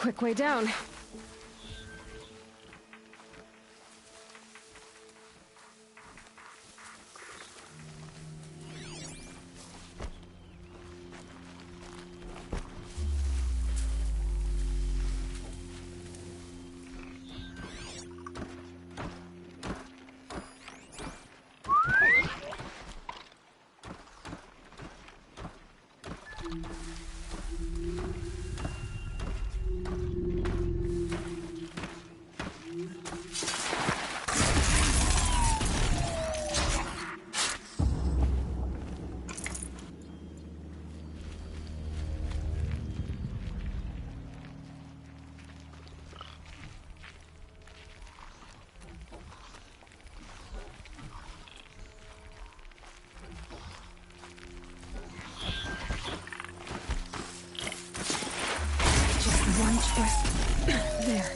quick way down. One twist. There.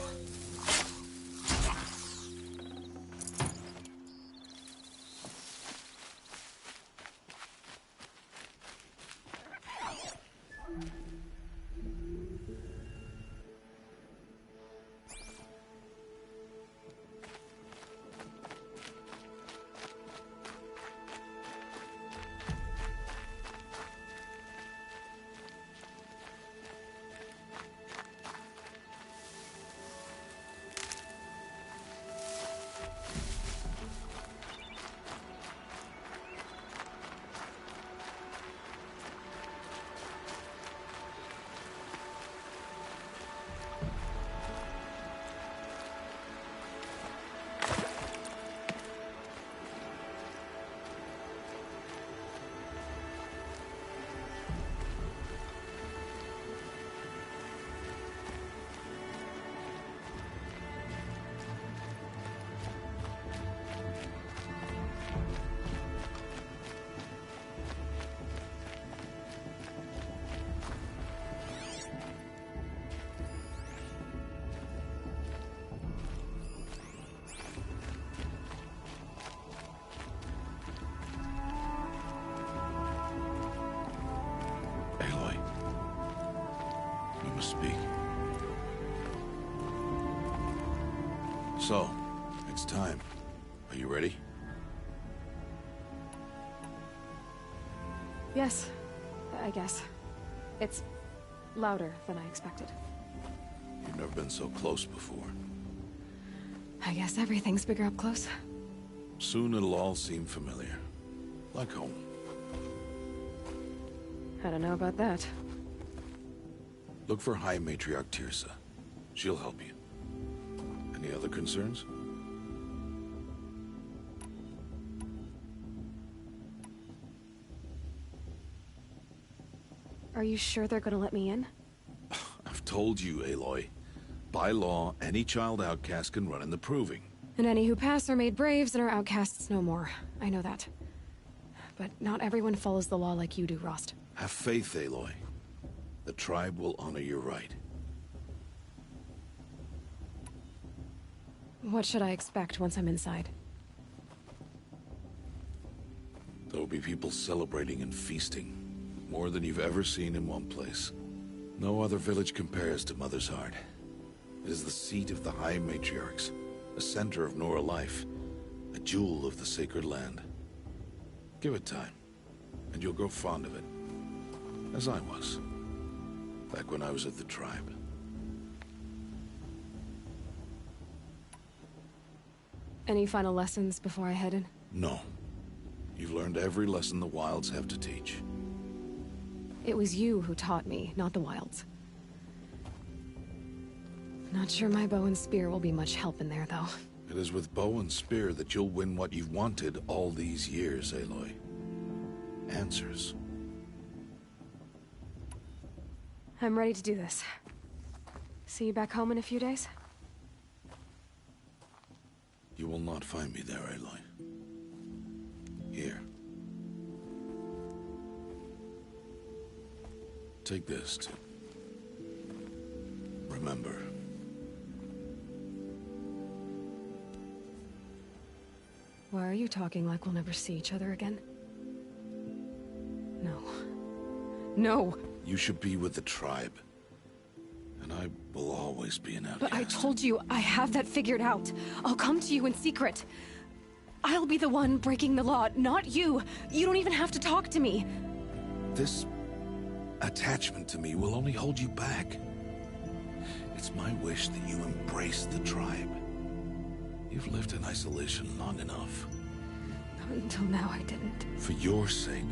Speak. So, it's time. Are you ready? Yes, I guess. It's louder than I expected. You've never been so close before. I guess everything's bigger up close. Soon it'll all seem familiar. Like home. I don't know about that. Look for High Matriarch Teersa. She'll help you. Any other concerns? Are you sure they're gonna let me in? I've told you, Aloy. By law, any child outcast can run in the Proving. And any who pass are made braves and are outcasts no more. I know that. But not everyone follows the law like you do, Rost. Have faith, Aloy. The tribe will honor your right. What should I expect once I'm inside? There will be people celebrating and feasting. More than you've ever seen in one place. No other village compares to Mother's Heart. It is the seat of the High Matriarchs, a center of Nora life, a jewel of the sacred land. Give it time, and you'll grow fond of it. As I was. Back when I was at the tribe. Any final lessons before I head in? No. You've learned every lesson the Wilds have to teach. It was you who taught me, not the Wilds. Not sure my bow and spear will be much help in there, though. It is with bow and spear that you'll win what you've wanted all these years, Aloy. Answers. I'm ready to do this. See you back home in a few days? You will not find me there, Aloy. Here. Take this to remember. Why are you talking like we'll never see each other again? No. No! You should be with the tribe. And I will always be an outcast. But I told you, I have that figured out. I'll come to you in secret. I'll be the one breaking the law, not you. You don't even have to talk to me. This attachment to me will only hold you back. It's my wish that you embrace the tribe. You've lived in isolation long enough. Until now, I didn't. For your sake,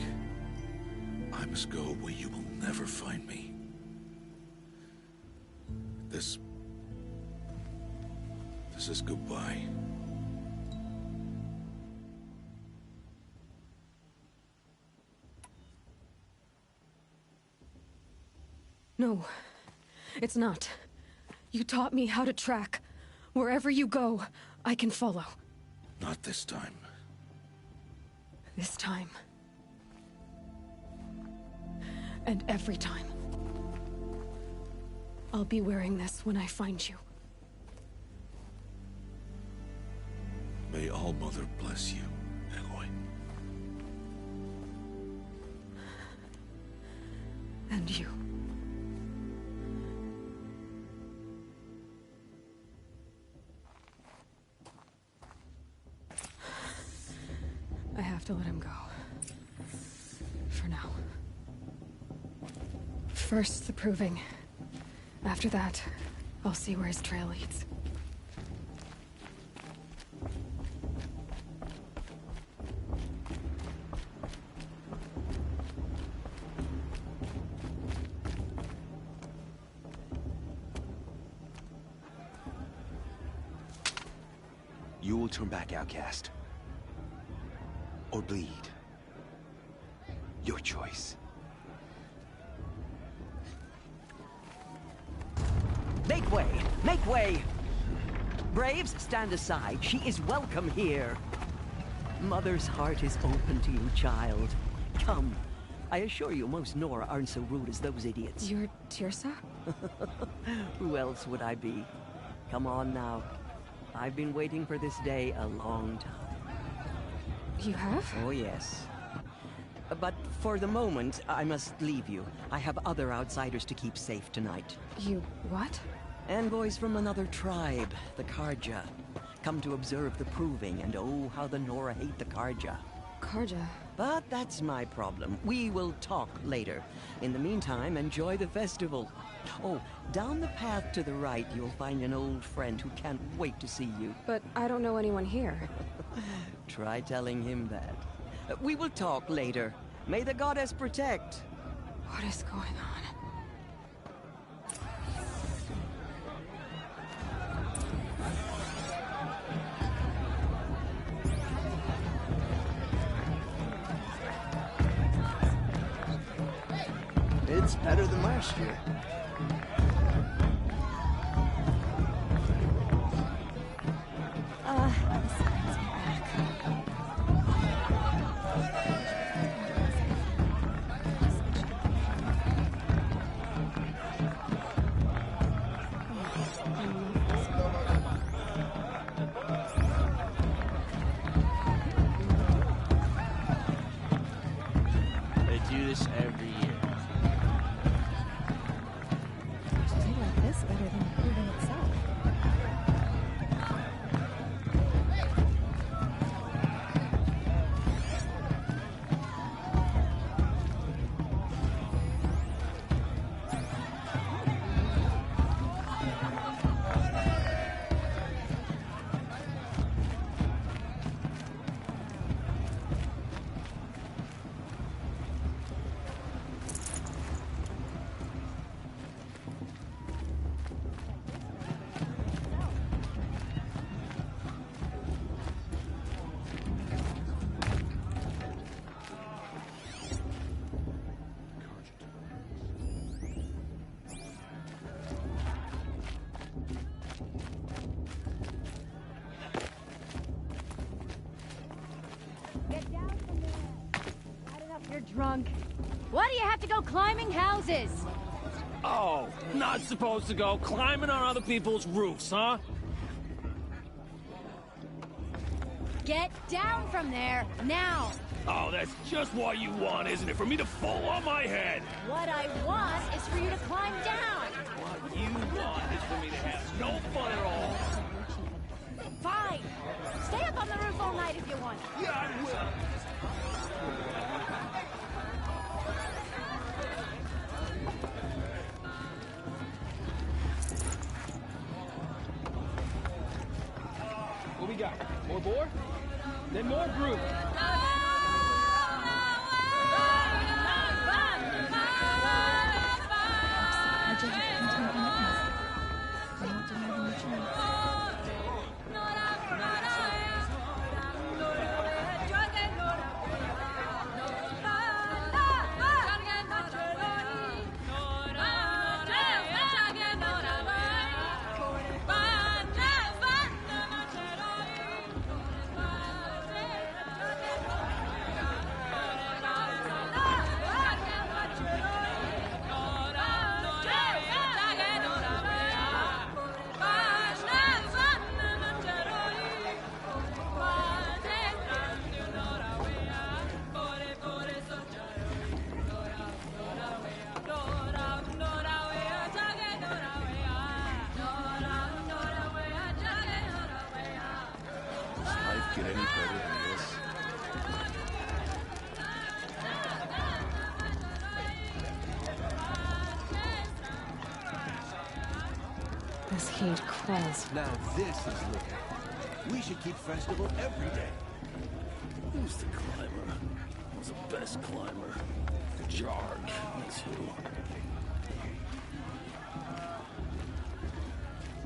I must go where you will never find me. This is goodbye. No, it's not. You taught me how to track. Wherever you go, I can follow. Not this time. This time. And every time. I'll be wearing this when I find you. May All-Mother bless you, Aloy. And you. I have to let him go. For now. First, the proving. After that, I'll see where his trail leads. You will turn back, outcast. Or bleed. Your choice. Make way! Make way! Braves, stand aside. She is welcome here. Mother's heart is open to you, child. Come. I assure you, most Nora aren't so rude as those idiots. You're Teersa? Who else would I be? Come on now. I've been waiting for this day a long time. You have? Oh, yes. But for the moment, I must leave you. I have other outsiders to keep safe tonight. You what? Envoys from another tribe, the Carja. Come to observe the proving, and oh, how the Nora hate the Carja. Carja? But that's my problem. We will talk later. In the meantime, enjoy the festival. Oh, down the path to the right, you'll find an old friend who can't wait to see you. But I don't know anyone here. Try telling him that. We will talk later. May the goddess protect. What is going on? It's better than last year. They do this every year. I like this better than the proving itself. Get down from there! I don't know if you're drunk. Why do you have to go climbing houses? Oh, not supposed to go climbing on other people's roofs, huh? Get down from there, now! Oh, that's just what you want, isn't it? For me to fall on my head. What I want is for you to climb down! What you want is for me to we got? More boar? Then more brew. Get any better than this? This heat crawls. Now this is living. We should keep festival every day. Who's the climber? Who's the best climber? Jarg, that's who.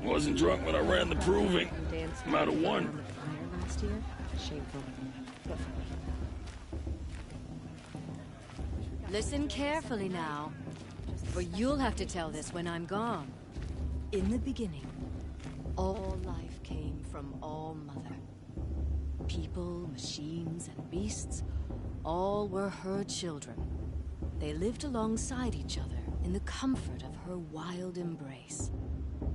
Wasn't drunk when I ran the proving. I'm out of one. Last year? Shameful. Listen carefully now, for you'll have to tell this when I'm gone. In the beginning, all life came from All Mother. People, machines, and beasts, all were her children. They lived alongside each other in the comfort of her wild embrace.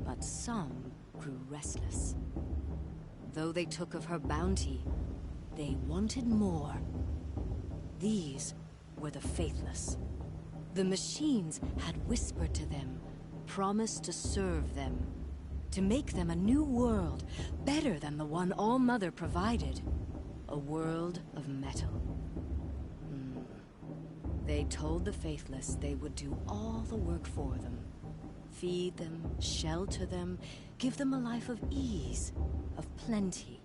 But some grew restless. Though they took of her bounty, they wanted more. These were the Faithless. The machines had whispered to them, promised to serve them, to make them a new world, better than the one All Mother provided. A world of metal. They told the Faithless they would do all the work for them. Feed them, shelter them, give them a life of ease, of plenty.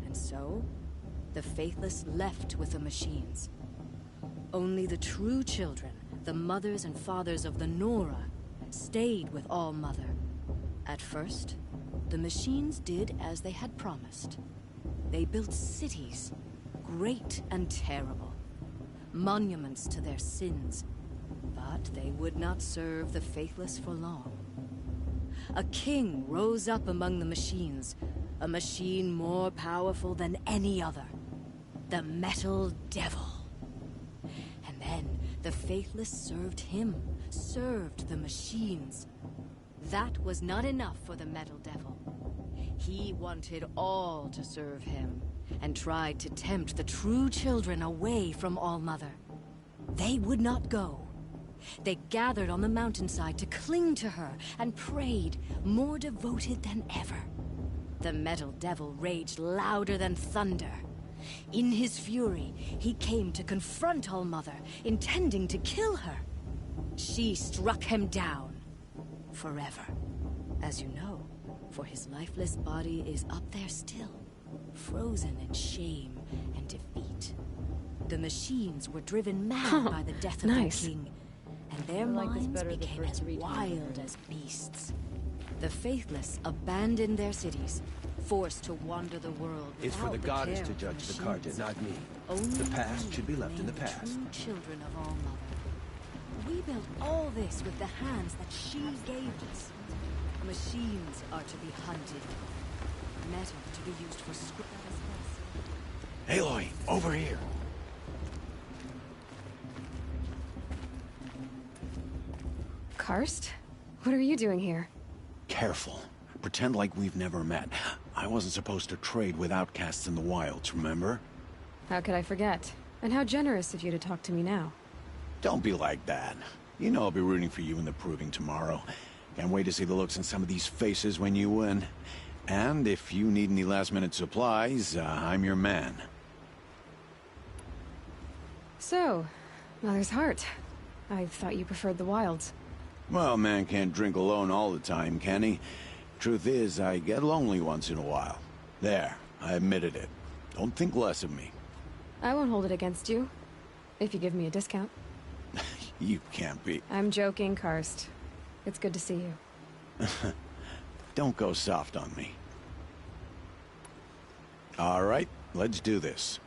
And so, the Faithless left with the machines. Only the true children, the mothers and fathers of the Nora, stayed with All Mother. At first, the machines did as they had promised. They built cities, great and terrible, monuments to their sins. But they would not serve the Faithless for long. A king rose up among the machines, a machine more powerful than any other. The Metal Devil. And then the Faithless served him, served the machines. That was not enough for the Metal Devil. He wanted all to serve him, and tried to tempt the true children away from All Mother. They would not go. They gathered on the mountainside to cling to her and prayed, more devoted than ever. The Metal Devil raged louder than thunder. In his fury, he came to confront All Mother, intending to kill her. She struck him down. Forever. As you know, for his lifeless body is up there still, frozen in shame and defeat. The machines were driven mad by the death of their king, and their minds became as wild as beasts. The Faithless abandoned their cities, forced to wander the world. It's for the goddess to judge the Carja, not me. The past should be left in the past. True children of All Mother. We built all this with the hands that she gave us. Machines are to be hunted. Metal to be used for script. Aloy, over here. Karst? What are you doing here? Careful. Pretend like we've never met. I wasn't supposed to trade with outcasts in the wilds, remember? How could I forget? And how generous of you to talk to me now. Don't be like that. You know I'll be rooting for you in the proving tomorrow. Can't wait to see the looks on some of these faces when you win. And if you need any last-minute supplies, I'm your man. So, Mother's Heart. I thought you preferred the wilds. Well, man can't drink alone all the time, can he? Truth is, I get lonely once in a while. There. I admitted it. Don't think less of me. I won't hold it against you, if you give me a discount. You can't be... I'm joking, Karst. It's good to see you. Don't go soft on me. All right, let's do this.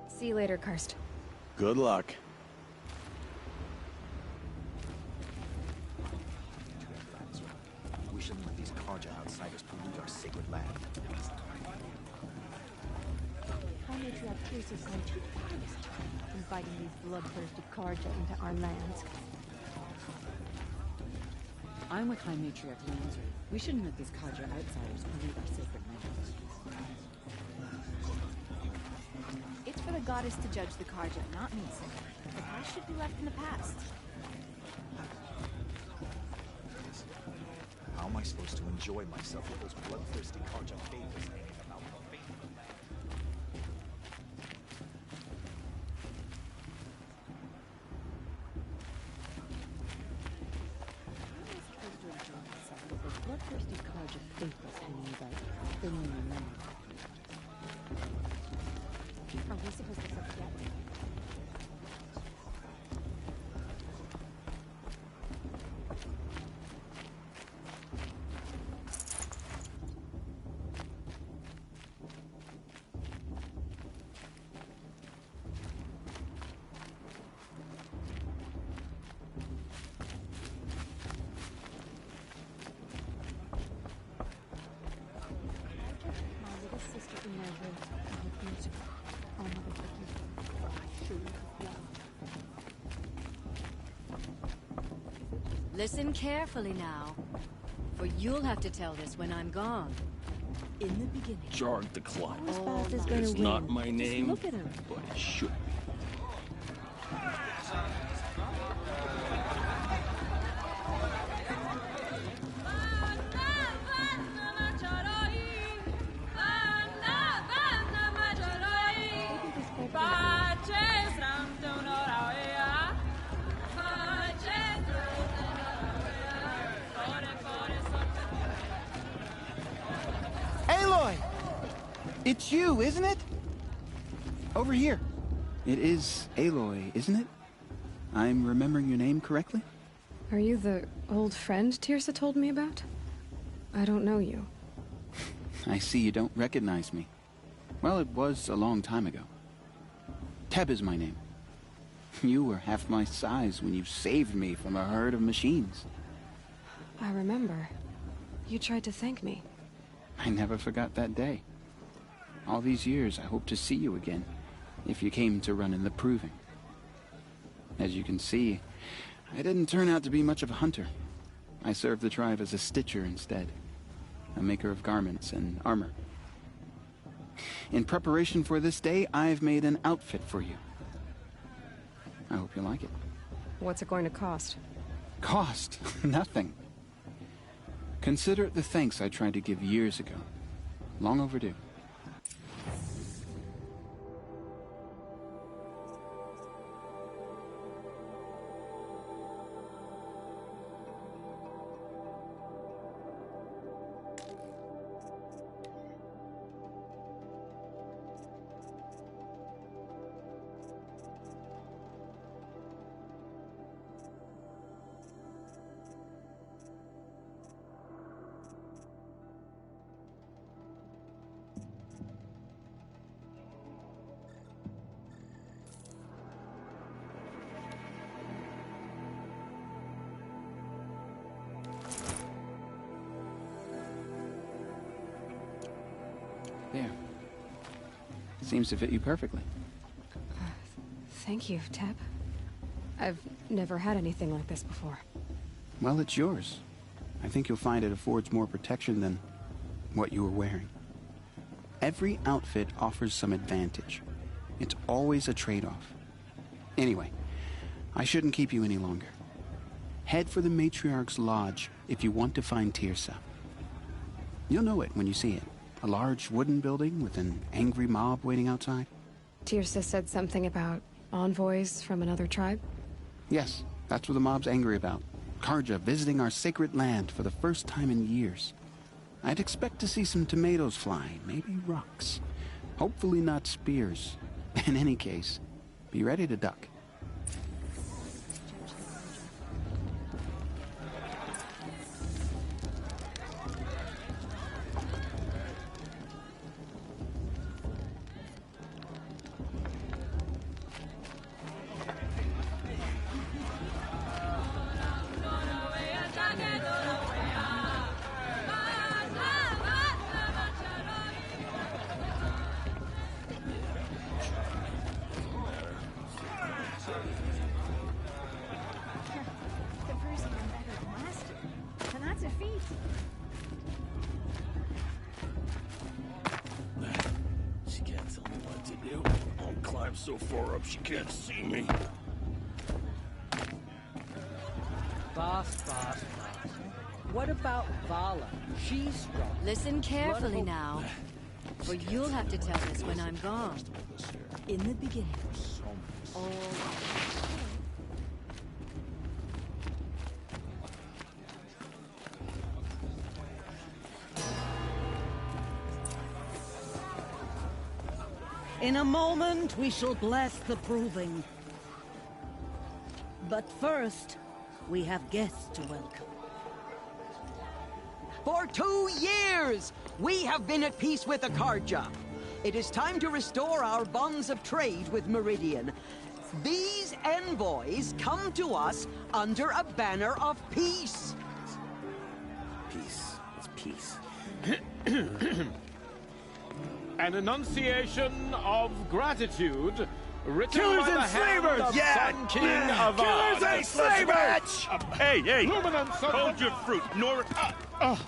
See you later, Karst. Good luck. We shouldn't let these Karja outsiders pollute our sacred land. High Matriarch Teersa's gone too far this time, inviting these bloodthirsty Karja into our lands. I'm with High Matriarch Lanzer. We shouldn't let these Karja outsiders pollute our sacred lands. It's for the goddess to judge the Karja, not me, sir. The past should be left in the past. How am I supposed to enjoy myself with those bloodthirsty Karja favors hanging about the faithful land? How am I supposed to enjoy myself with those bloodthirsty Karja faithless hanging about, filling my land? Are we supposed to forget? My little sister Immeasure, I refuse to. Oh, motherfucker. I surely love. Listen carefully now, for you'll have to tell this when I'm gone. In the beginning. Jarg the Climber. Whose path is gonna It's win? not my Just name, look at him. but it should be. Aloy! It's you, isn't it? Over here. It is Aloy, isn't it? I'm remembering your name correctly? Are you the old friend Teersa told me about? I don't know you. I see you don't recognize me. Well, it was a long time ago. Teb is my name. You were half my size when you saved me from a herd of machines. I remember. You tried to thank me. I never forgot that day. All these years, I hope to see you again, if you came to run in the Proving. As you can see, I didn't turn out to be much of a hunter. I served the tribe as a stitcher instead, a maker of garments and armor. In preparation for this day, I've made an outfit for you. I hope you like it. What's it going to cost? Cost? Nothing. Consider it the thanks I tried to give years ago. Long overdue. There. Seems to fit you perfectly. Thank you, Teb. I've never had anything like this before. Well, it's yours. I think you'll find it affords more protection than what you were wearing. Every outfit offers some advantage. It's always a trade-off. Anyway, I shouldn't keep you any longer. Head for the Matriarch's Lodge if you want to find Teersa. You'll know it when you see it. A large wooden building with an angry mob waiting outside. Tirsa said something about envoys from another tribe? Yes, that's what the mob's angry about. Carja visiting our sacred land for the first time in years. I'd expect to see some tomatoes fly, maybe rocks. Hopefully not spears. In any case, be ready to duck. She can't tell me what to do. I'll climb so far up she can't see me. Boss. What about Vala? She's strong. Listen carefully now, for you'll have to tell this when I'm gone. In the beginning, all... In a moment, we shall bless the proving. But first, we have guests to welcome. For 2 years, we have been at peace with the Carja. It is time to restore our bonds of trade with Meridian. These envoys come to us under a banner of peace. Peace. It's peace. An enunciation of gratitude written Killers by the and hand slavers! of Yeah! Sun King Avad. Killers and slavers! Hey! Luminance of Hold your fruit,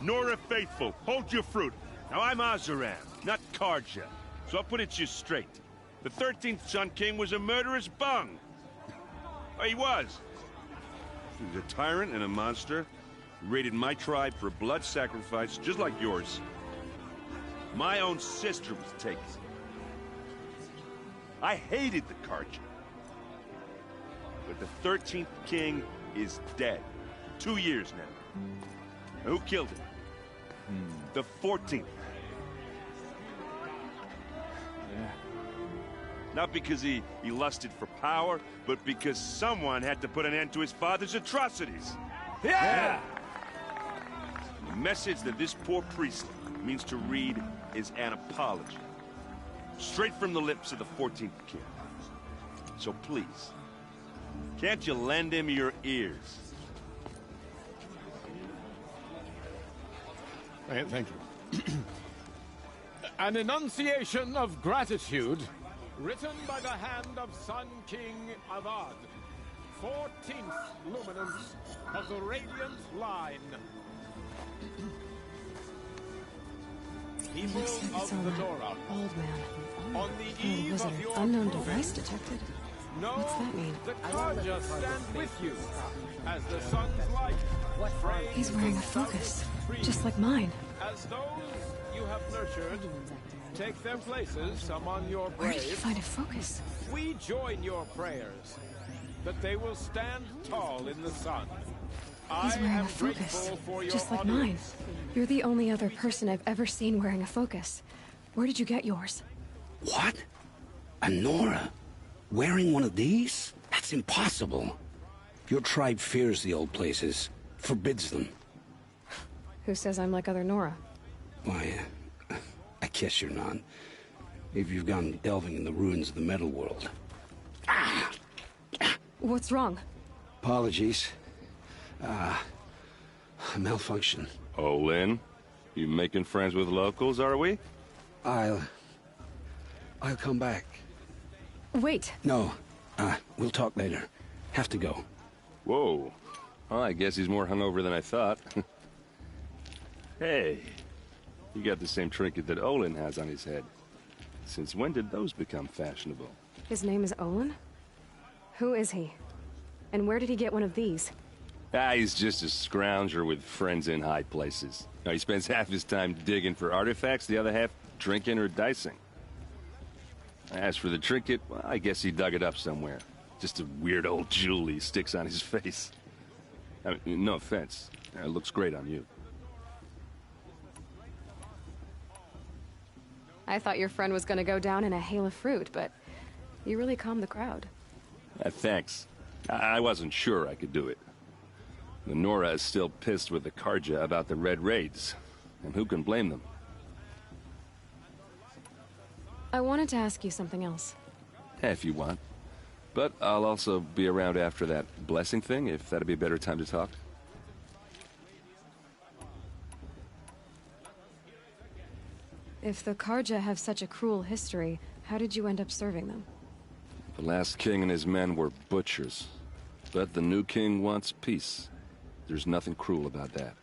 Nora Faithful. Hold your fruit. Now I'm Oseram, not Carja, so I'll put it to you straight. The 13th Sun King was a murderous bung. Oh, he was. He was a tyrant and a monster. He raided my tribe for a blood sacrifice, just like yours. My own sister was taken. I hated the Carja. But the 13th king is dead. 2 years now. Now, who killed him? The 14th. Not because he lusted for power, but because someone had to put an end to his father's atrocities. Yeah! The message that this poor priest means to read is an apology. Straight from the lips of the 14th king. So please, can't you lend him your ears? Thank you. An enunciation of gratitude written by the hand of Sun King Avad, 14th luminance of the Radiant Line. People of the Nora, Old man. on the Oh, eve was it of an your unknown proving, device detected? know What's that mean? the Carja stand with you as the sun's light. He's wearing a focus, just like mine. As those you have nurtured take their places among your Where did he braves, find a focus? we join your prayers that they will stand tall in the sun. He's I wearing am a focus, grateful for your just like mine. audience. You're the only other person I've ever seen wearing a focus. Where did you get yours? What? A Nora? Wearing one of these? That's impossible. Your tribe fears the old places, forbids them. Who says I'm like other Nora? Why, I guess you're not. If you've gone delving in the ruins of the metal world. What's wrong? Apologies. A malfunction. Oh, Lynn, you making friends with locals, are we? I'll come back. Wait. No, we'll talk later. Have to go. Whoa. Well, I guess he's more hungover than I thought. Hey, you got the same trinket that Olin has on his head. Since when did those become fashionable? His name is Olin? Who is he? And where did he get one of these? Ah, he's just a scrounger with friends in high places. Now, he spends half his time digging for artifacts, the other half drinking or dicing. As for the trinket, well, I guess he dug it up somewhere. Just a weird old jewel he sticks on his face. I mean, no offense. It looks great on you. I thought your friend was gonna go down in a hail of fruit, but you really calmed the crowd. Thanks. I wasn't sure I could do it. The Nora is still pissed with the Carja about the Red Raids, and who can blame them? I wanted to ask you something else. If you want. But I'll also be around after that blessing thing, if that'd be a better time to talk. If the Carja have such a cruel history, how did you end up serving them? The last king and his men were butchers. But the new king wants peace. There's nothing cruel about that.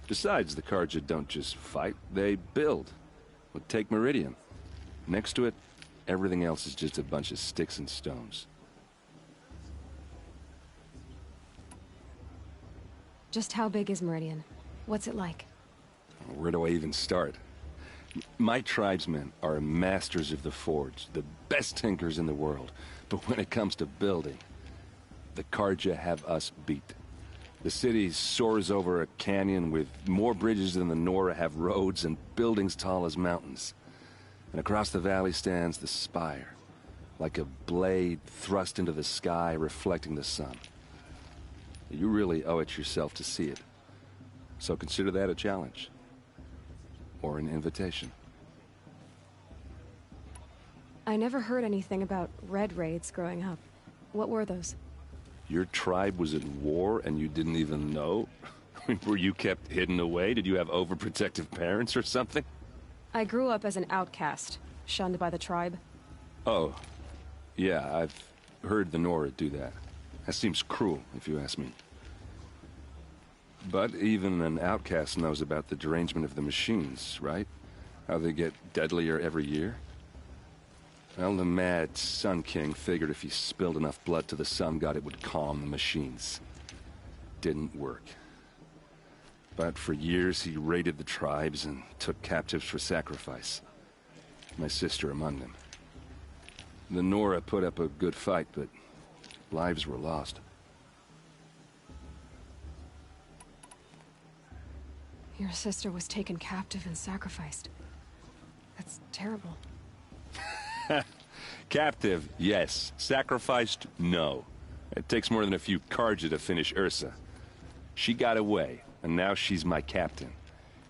Besides, the Carja don't just fight, they build. Well, take Meridian. Next to it, everything else is just a bunch of sticks and stones. Just how big is Meridian? What's it like? Where do I even start? My tribesmen are masters of the forge, the best tinkers in the world. But when it comes to building, the Carja have us beat. The city soars over a canyon with more bridges than the Nora have roads and buildings tall as mountains. And across the valley stands the spire, like a blade thrust into the sky reflecting the sun. You really owe it yourself to see it. So consider that a challenge. Or an invitation. I never heard anything about Red Raids growing up. What were those? Your tribe was at war and you didn't even know? I mean, were you kept hidden away? Did you have overprotective parents or something? I grew up as an outcast, shunned by the tribe. Oh, yeah, I've heard the Nora do that. That seems cruel, if you ask me. But even an outcast knows about the derangement of the machines, right? How they get deadlier every year? Well, the mad Sun King figured if he spilled enough blood to the Sun God, it would calm the machines. Didn't work. But for years, he raided the tribes and took captives for sacrifice. My sister among them. The Nora put up a good fight, but lives were lost. Your sister was taken captive and sacrificed. That's terrible. Captive, yes. Sacrificed, no. It takes more than a few Carja to finish Ursa. She got away, and now she's my captain.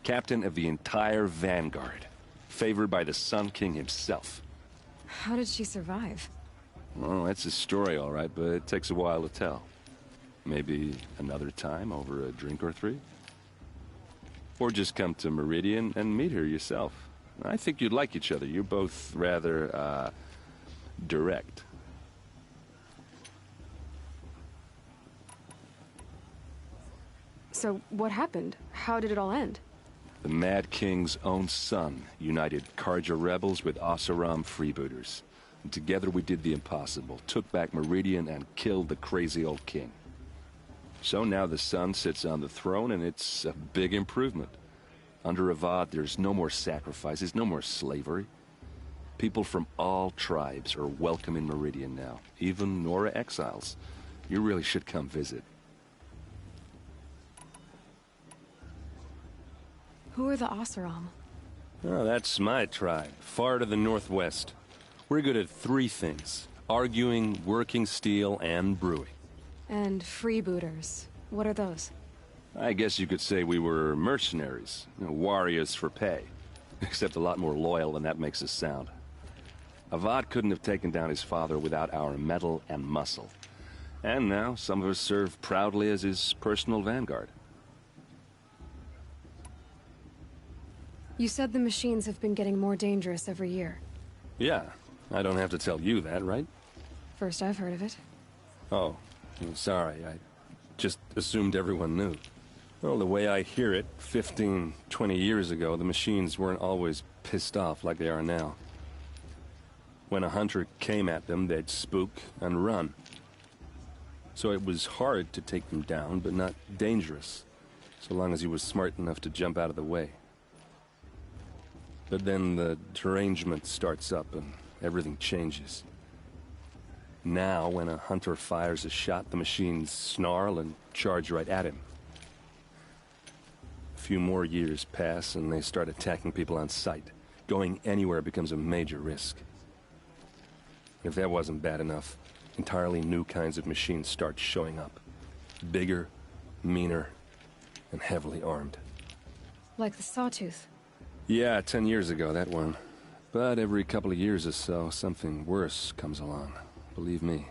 Captain of the entire Vanguard. Favored by the Sun King himself. How did she survive? Well, that's a story, all right, but it takes a while to tell. Maybe another time over a drink or three? Or just come to Meridian and meet her yourself. I think you'd like each other. You're both rather, direct. So, what happened? How did it all end? The Mad King's own son united Carja rebels with Oseram freebooters. And together we did the impossible, took back Meridian and killed the crazy old king. So now the son sits on the throne and it's a big improvement. Under Avad, there's no more sacrifices, no more slavery. People from all tribes are welcome in Meridian now, even Nora exiles. You really should come visit. Who are the Oseram? Oh, that's my tribe, far to the northwest. We're good at three things: arguing, working steel, and brewing. And freebooters. What are those? I guess you could say we were mercenaries, warriors for pay. Except a lot more loyal than that makes us sound. Avad couldn't have taken down his father without our metal and muscle. And now, some of us serve proudly as his personal vanguard. You said the machines have been getting more dangerous every year. Yeah, I don't have to tell you that, right? First I've heard of it. Oh, I'm sorry, I just assumed everyone knew. Well, the way I hear it, 15, 20 years ago, the machines weren't always pissed off like they are now. When a hunter came at them, they'd spook and run. So it was hard to take them down, but not dangerous, so long as he was smart enough to jump out of the way. But then the derangement starts up and everything changes. Now, when a hunter fires a shot, the machines snarl and charge right at him. A few more years pass and they start attacking people on sight. Going anywhere becomes a major risk. If that wasn't bad enough, entirely new kinds of machines start showing up. Bigger, meaner, and heavily armed. Like the Sawtooth. Yeah, 10 years ago, that one. But every couple of years or so, something worse comes along. Believe me.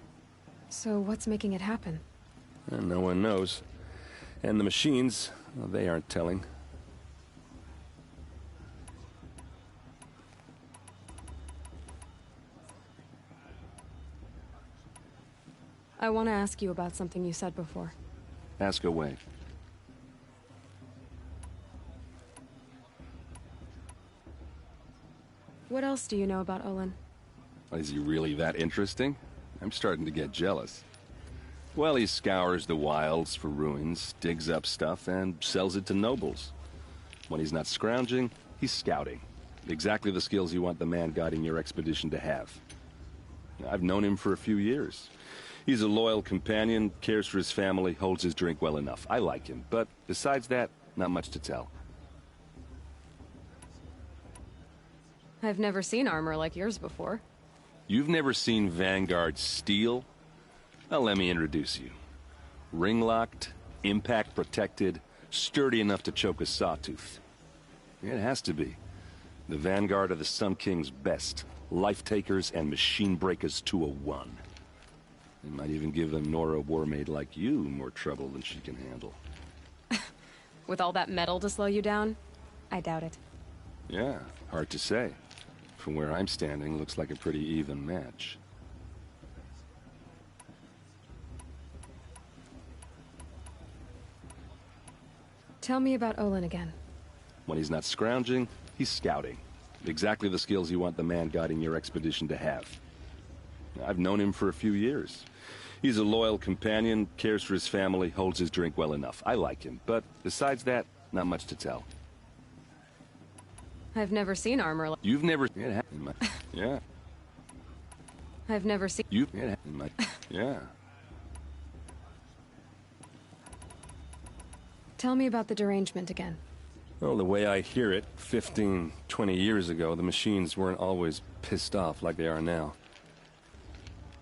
So what's making it happen? And no one knows. And the machines, well, they aren't telling. I want to ask you about something you said before. Ask away. What else do you know about Olin? Is he really that interesting? I'm starting to get jealous. Well, he scours the wilds for ruins, digs up stuff, and sells it to nobles. When he's not scrounging, he's scouting. Exactly the skills you want the man guiding your expedition to have. I've known him for a few years. He's a loyal companion, cares for his family, holds his drink well enough. I like him, but besides that, not much to tell. I've never seen armor like yours before. You've never seen Vanguard steel? Well, let me introduce you. Ring-locked, impact-protected, sturdy enough to choke a sawtooth. It has to be. The Vanguard are the Sun King's best. Life-takers and machine-breakers to a one. They might even give a Nora Warmaid like you more trouble than she can handle. With all that metal to slow you down? I doubt it. Yeah, hard to say. From where I'm standing, looks like a pretty even match. Tell me about Olin again. When he's not scrounging, he's scouting. Exactly the skills you want the man guiding your expedition to have. I've known him for a few years. He's a loyal companion, cares for his family, holds his drink well enough. I like him, but besides that, not much to tell. I've never seen armor like... You've never... Yeah. I've never seen... Yeah. Tell me about the derangement again. Well, the way I hear it, 15, 20 years ago, the machines weren't always pissed off like they are now.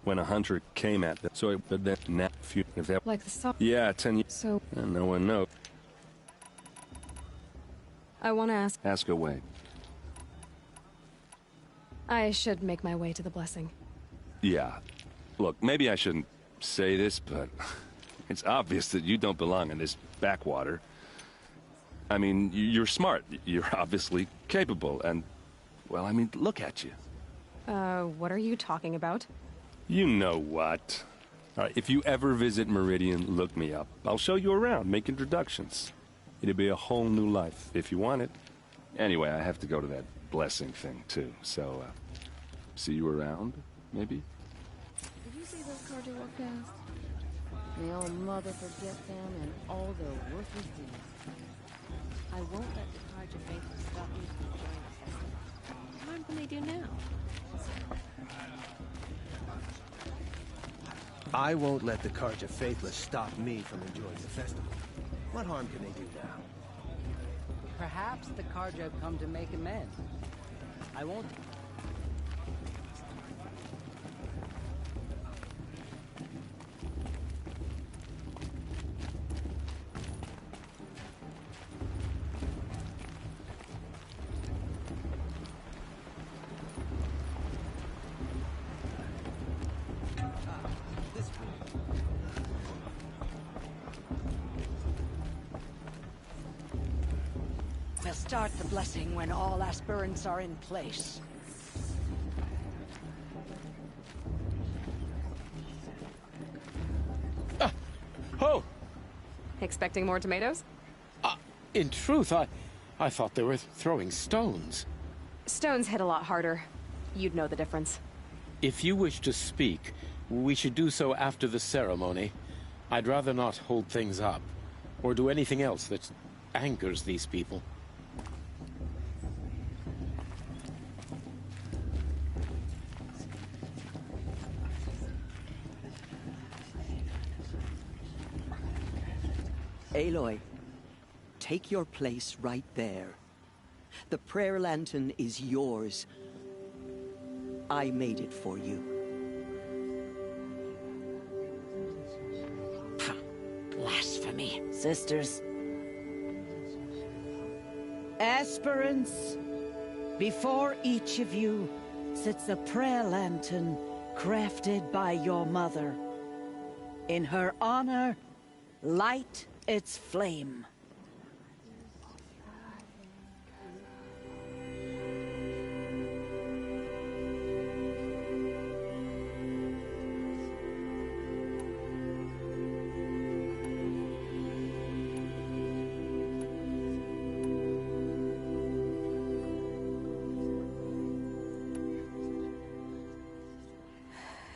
When a hunter came at them, so but then now, if that... Like the saw... Yeah, 10 years... So... And no one knows. I want to ask... Ask away. I should make my way to the blessing. Yeah. Look, maybe I shouldn't say this, but it's obvious that you don't belong in this backwater. I mean, you're smart. You're obviously capable, and... Well, I mean, look at you. What are you talking about? You know what. All right, if you ever visit Meridian, look me up. I'll show you around, make introductions. It'll be a whole new life, if you want it. Anyway, I have to go to that blessing thing, too. So, see you around, maybe? Did you see those Carja walk past? May all mother forget them and all their worthless deeds. I won't let the Carja faithful stop me from enjoying the festival. What harm can they do now? I won't let the Carja Faithless stop me from enjoying the festival. What harm can they do now? Perhaps the Carja have come to make amends. I won't... We'll start the blessing when all aspirants are in place. Oh! Expecting more tomatoes? In truth, I thought they were throwing stones. Stones hit a lot harder. You'd know the difference. If you wish to speak, we should do so after the ceremony. I'd rather not hold things up, or do anything else that angers these people. Aloy, take your place right there. The prayer lantern is yours. I made it for you. Blasphemy. Sisters. Aspirants, before each of you sits a prayer lantern crafted by your mother. In her honor, light its flame.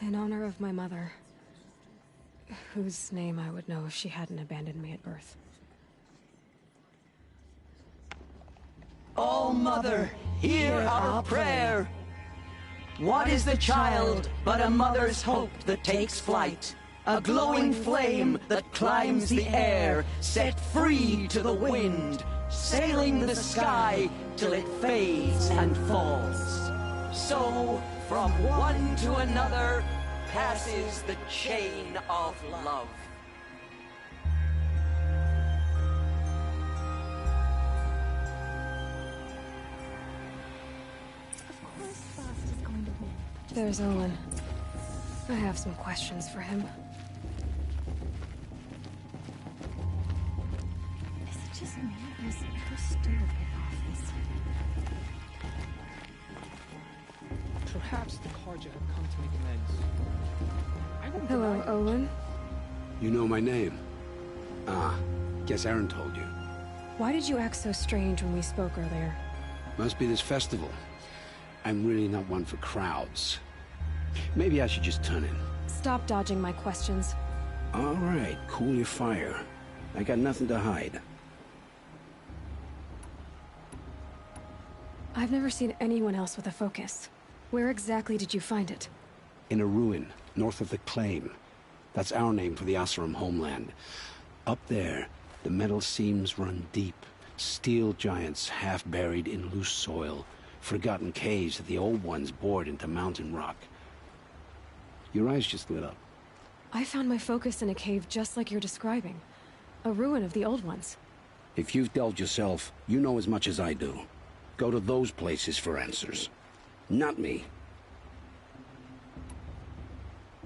In honor of my mother, whose name I would know if she hadn't abandoned me at birth. Oh, Mother, hear our prayer. What is the child but a mother's hope that takes flight? A glowing flame that climbs the air, set free to the wind, sailing the sky till it fades and falls. So, from one to another, passes the chain of love. Of course Faust is going to win. There's Olin. I have some questions for him. Is it just me, or is it still a bit off this? Perhaps the Carja have come to make amends. I won't Hello, deny it. Olin. You know my name? Ah, guess Aaron told you. Why did you act so strange when we spoke earlier? Must be this festival. I'm really not one for crowds. Maybe I should just turn in. Stop dodging my questions. All right, cool your fire. I got nothing to hide. I've never seen anyone else with a focus. Where exactly did you find it? In a ruin, north of the Claim. That's our name for the Oseram homeland. Up there, the metal seams run deep. Steel giants half buried in loose soil. Forgotten caves that the old ones bored into mountain rock. Your eyes just lit up. I found my focus in a cave just like you're describing. A ruin of the old ones. If you've delved yourself, you know as much as I do. Go to those places for answers. Not me.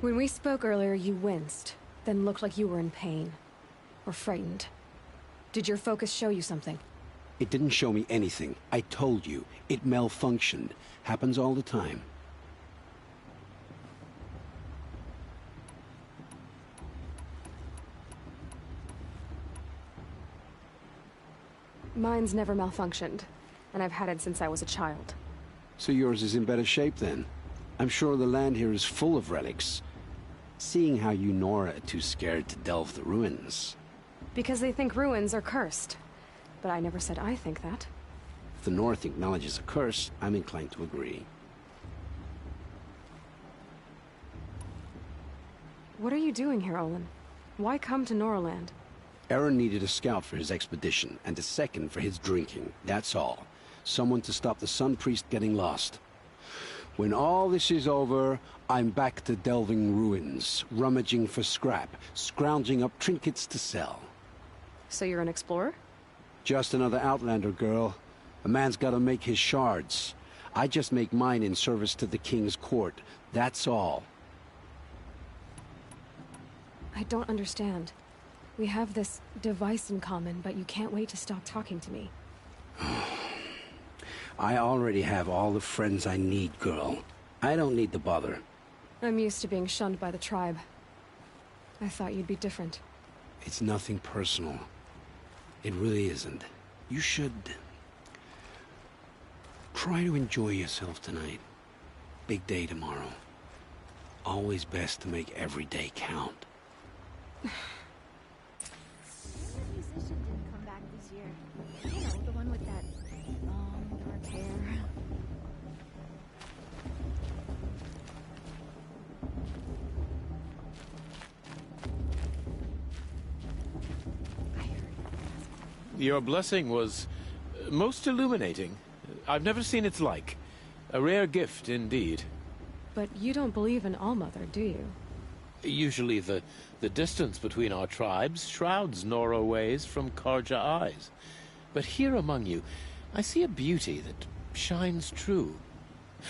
When we spoke earlier, you winced, then looked like you were in pain. Or frightened. Did your focus show you something? It didn't show me anything. I told you. It malfunctioned. Happens all the time. Mine's never malfunctioned, and I've had it since I was a child. So yours is in better shape then. I'm sure the land here is full of relics. Seeing how you Nora are too scared to delve the ruins. Because they think ruins are cursed. But I never said I think that. If the North acknowledges a curse, I'm inclined to agree. What are you doing here, Olin? Why come to Noraland? Aaron needed a scout for his expedition, and a second for his drinking. That's all. Someone to stop the Sun Priest getting lost. When all this is over, I'm back to delving ruins, rummaging for scrap, scrounging up trinkets to sell. So you're an explorer? Just another Outlander, girl. A man's gotta make his shards. I just make mine in service to the King's court. That's all. I don't understand. We have this device in common, but you can't wait to stop talking to me. I already have all the friends I need, girl. I don't need the bother. I'm used to being shunned by the tribe. I thought you'd be different. It's nothing personal. It really isn't. You should... try to enjoy yourself tonight. Big day tomorrow. Always best to make every day count. musician didn't come back this year. You know, the one with that long dark hair. Your blessing was most illuminating. I've never seen its like. A rare gift indeed. But you don't believe in Allmother, do you? Usually the distance between our tribes shrouds Nora ways from Karja eyes. But here among you, I see a beauty that shines true.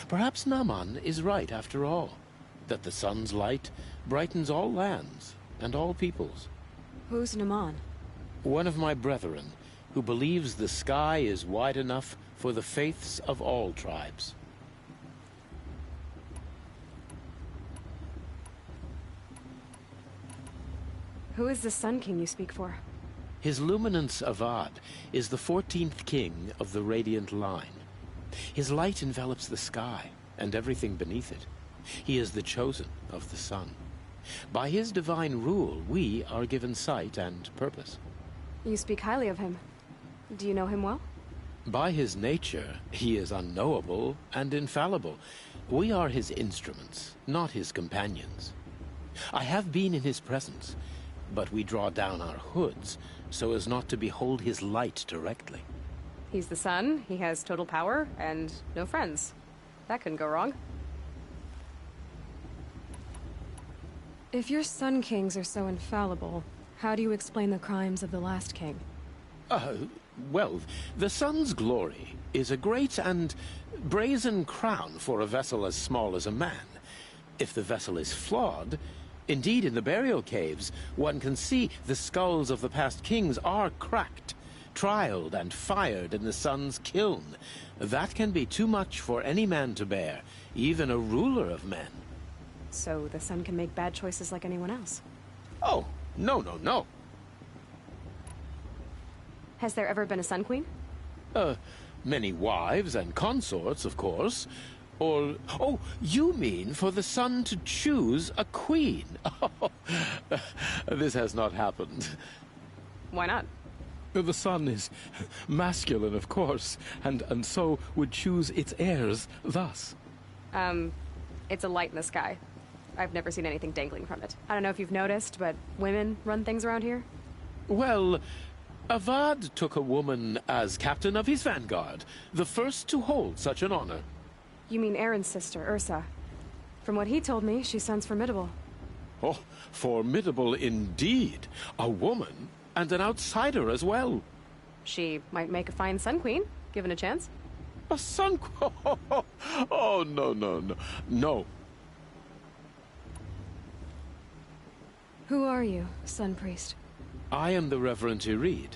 Perhaps Naman is right after all, that the sun's light brightens all lands and all peoples. Who's Naman? One of my brethren, who believes the sky is wide enough for the faiths of all tribes. Who is the Sun King you speak for? His Luminance Avad is the 14th king of the Radiant Line. His light envelops the sky and everything beneath it. He is the chosen of the sun. By his divine rule, we are given sight and purpose. You speak highly of him. Do you know him well? By his nature, he is unknowable and infallible. We are his instruments, not his companions. I have been in his presence, but we draw down our hoods so as not to behold his light directly. He's the sun, he has total power, and no friends. That couldn't go wrong. If your Sun Kings are so infallible, how do you explain the crimes of the last king? Well, the sun's glory is a great and brazen crown for a vessel as small as a man. If the vessel is flawed, indeed in the burial caves, one can see the skulls of the past kings are cracked, trialed and fired in the sun's kiln. That can be too much for any man to bear, even a ruler of men. So the sun can make bad choices like anyone else? Oh, no. Has there ever been a Sun Queen? Many wives and consorts, of course. Or, oh, you mean for the sun to choose a queen? Oh, this has not happened. Why not? The sun is masculine, of course, and so would choose its heirs thus. It's a light in the sky. I've never seen anything dangling from it. I don't know if you've noticed, but women run things around here? Well, Avad took a woman as captain of his vanguard, the first to hold such an honor. You mean Aaron's sister, Ursa. From what he told me, she sounds formidable. Oh, formidable indeed. A woman, and an outsider as well. She might make a fine Sun Queen, given a chance. A Sun Queen? Oh, no. Who are you, Sun Priest? I am the Reverend Irid.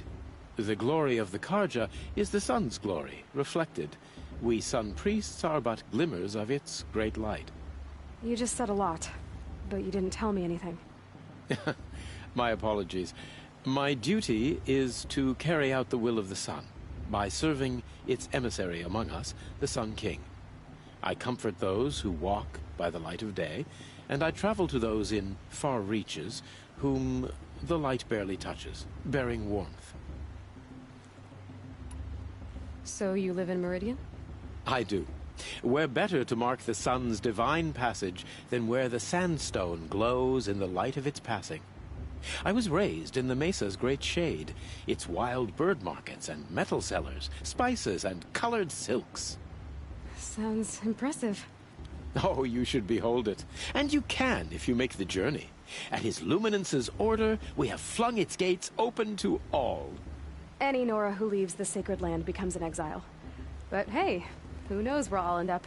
The glory of the Karja is the sun's glory, reflected. We Sun Priests are but glimmers of its great light. You just said a lot, but you didn't tell me anything. My apologies. My duty is to carry out the will of the sun, by serving its emissary among us, the Sun King. I comfort those who walk by the light of day, and I travel to those in far reaches whom the light barely touches, bearing warmth. So you live in Meridian? I do. Where better to mark the sun's divine passage than where the sandstone glows in the light of its passing. I was raised in the mesa's great shade, its wild bird markets and metal cellars, spices and colored silks. Sounds impressive. Oh, you should behold it. And you can if you make the journey. At his Luminance's order, we have flung its gates open to all. Any Nora who leaves the sacred land becomes an exile. But hey, who knows where I'll end up.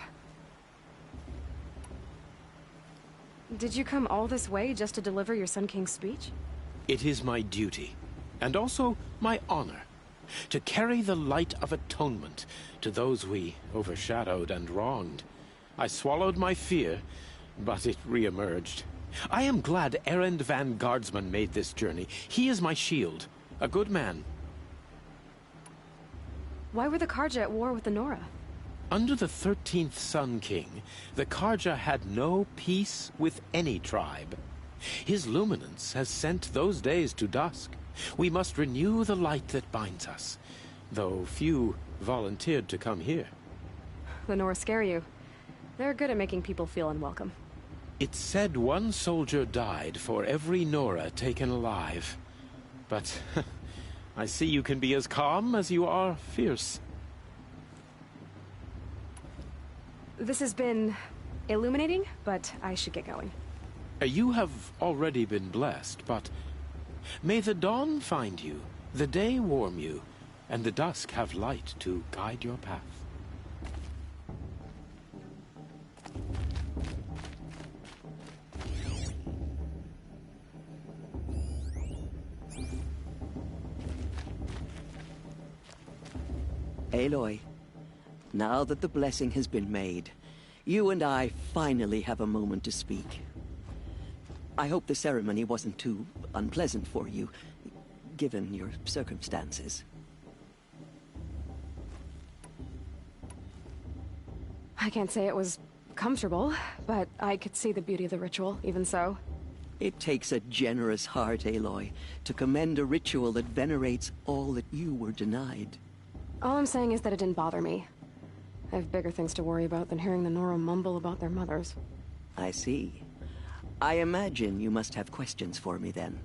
Did you come all this way just to deliver your Sun King's speech? It is my duty, and also my honor, to carry the light of atonement to those we overshadowed and wronged. I swallowed my fear, but it re-emerged. I am glad Erend Van Guardsman made this journey. He is my shield, a good man. Why were the Karja at war with the Nora? Under the 13th Sun King, the Karja had no peace with any tribe. His luminance has sent those days to dusk. We must renew the light that binds us, though few volunteered to come here. The Nora scare you. They're good at making people feel unwelcome. It's said one soldier died for every Nora taken alive. But I see you can be as calm as you are fierce. This has been illuminating, but I should get going. You have already been blessed, but may the dawn find you, the day warm you, and the dusk have light to guide your path. Aloy, now that the blessing has been made, you and I finally have a moment to speak. I hope the ceremony wasn't too unpleasant for you, given your circumstances. I can't say it was comfortable, but I could see the beauty of the ritual, even so. It takes a generous heart, Aloy, to commend a ritual that venerates all that you were denied. All I'm saying is that it didn't bother me. I have bigger things to worry about than hearing the Nora mumble about their mothers. I see. I imagine you must have questions for me then.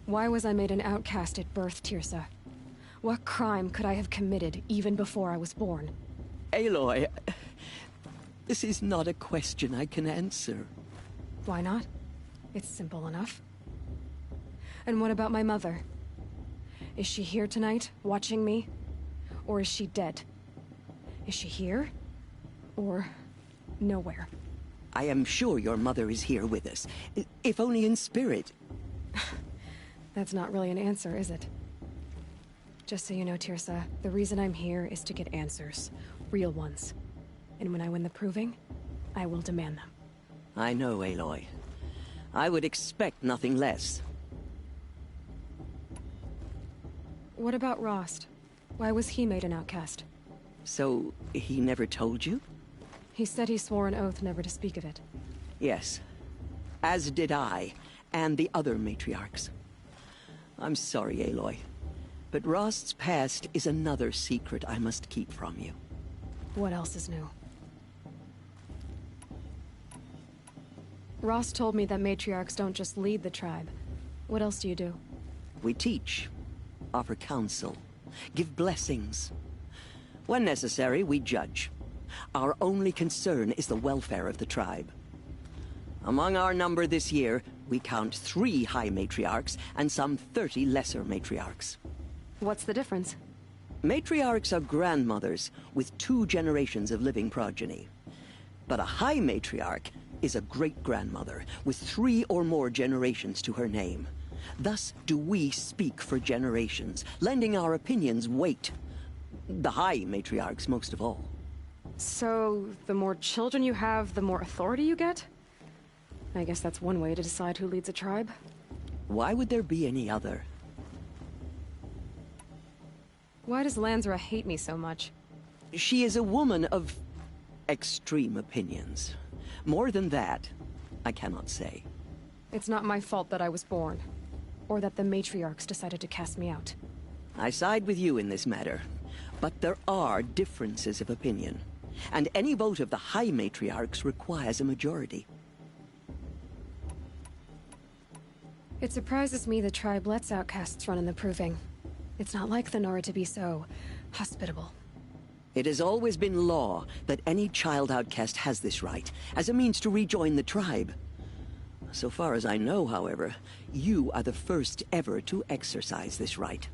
Why was I made an outcast at birth, Teersa? What crime could I have committed even before I was born? Aloy, this is not a question I can answer. Why not? It's simple enough. And what about my mother? Is she here tonight, watching me? Or is she dead? Is she here? Or nowhere? I am sure your mother is here with us, if only in spirit. That's not really an answer, is it? Just so you know, Teersa, the reason I'm here is to get answers. Real ones. And when I win the proving, I will demand them. I know, Aloy. I would expect nothing less. What about Rost? Why was he made an outcast? So, he never told you? He said he swore an oath never to speak of it. Yes. As did I, and the other matriarchs. I'm sorry, Aloy, but Rost's past is another secret I must keep from you. What else is new? Rost told me that matriarchs don't just lead the tribe. What else do you do? We teach, offer counsel, give blessings. When necessary, we judge. Our only concern is the welfare of the tribe. Among our number this year, we count 3 high matriarchs and some 30 lesser matriarchs. What's the difference? Matriarchs are grandmothers with 2 generations of living progeny. But a high matriarch is a great-grandmother with 3 or more generations to her name. Thus do we speak for generations, lending our opinions weight. The high matriarchs most of all. So, the more children you have, the more authority you get? I guess that's one way to decide who leads a tribe. Why would there be any other? Why does Lansra hate me so much? She is a woman of extreme opinions. More than that, I cannot say. It's not my fault that I was born, or that the matriarchs decided to cast me out. I side with you in this matter, but there are differences of opinion, and any vote of the high matriarchs requires a majority. It surprises me the tribe lets outcasts run in the proving. It's not like the Nora to be so hospitable. It has always been law that any child outcast has this right, as a means to rejoin the tribe. So far as I know, however, you are the first ever to exercise this right.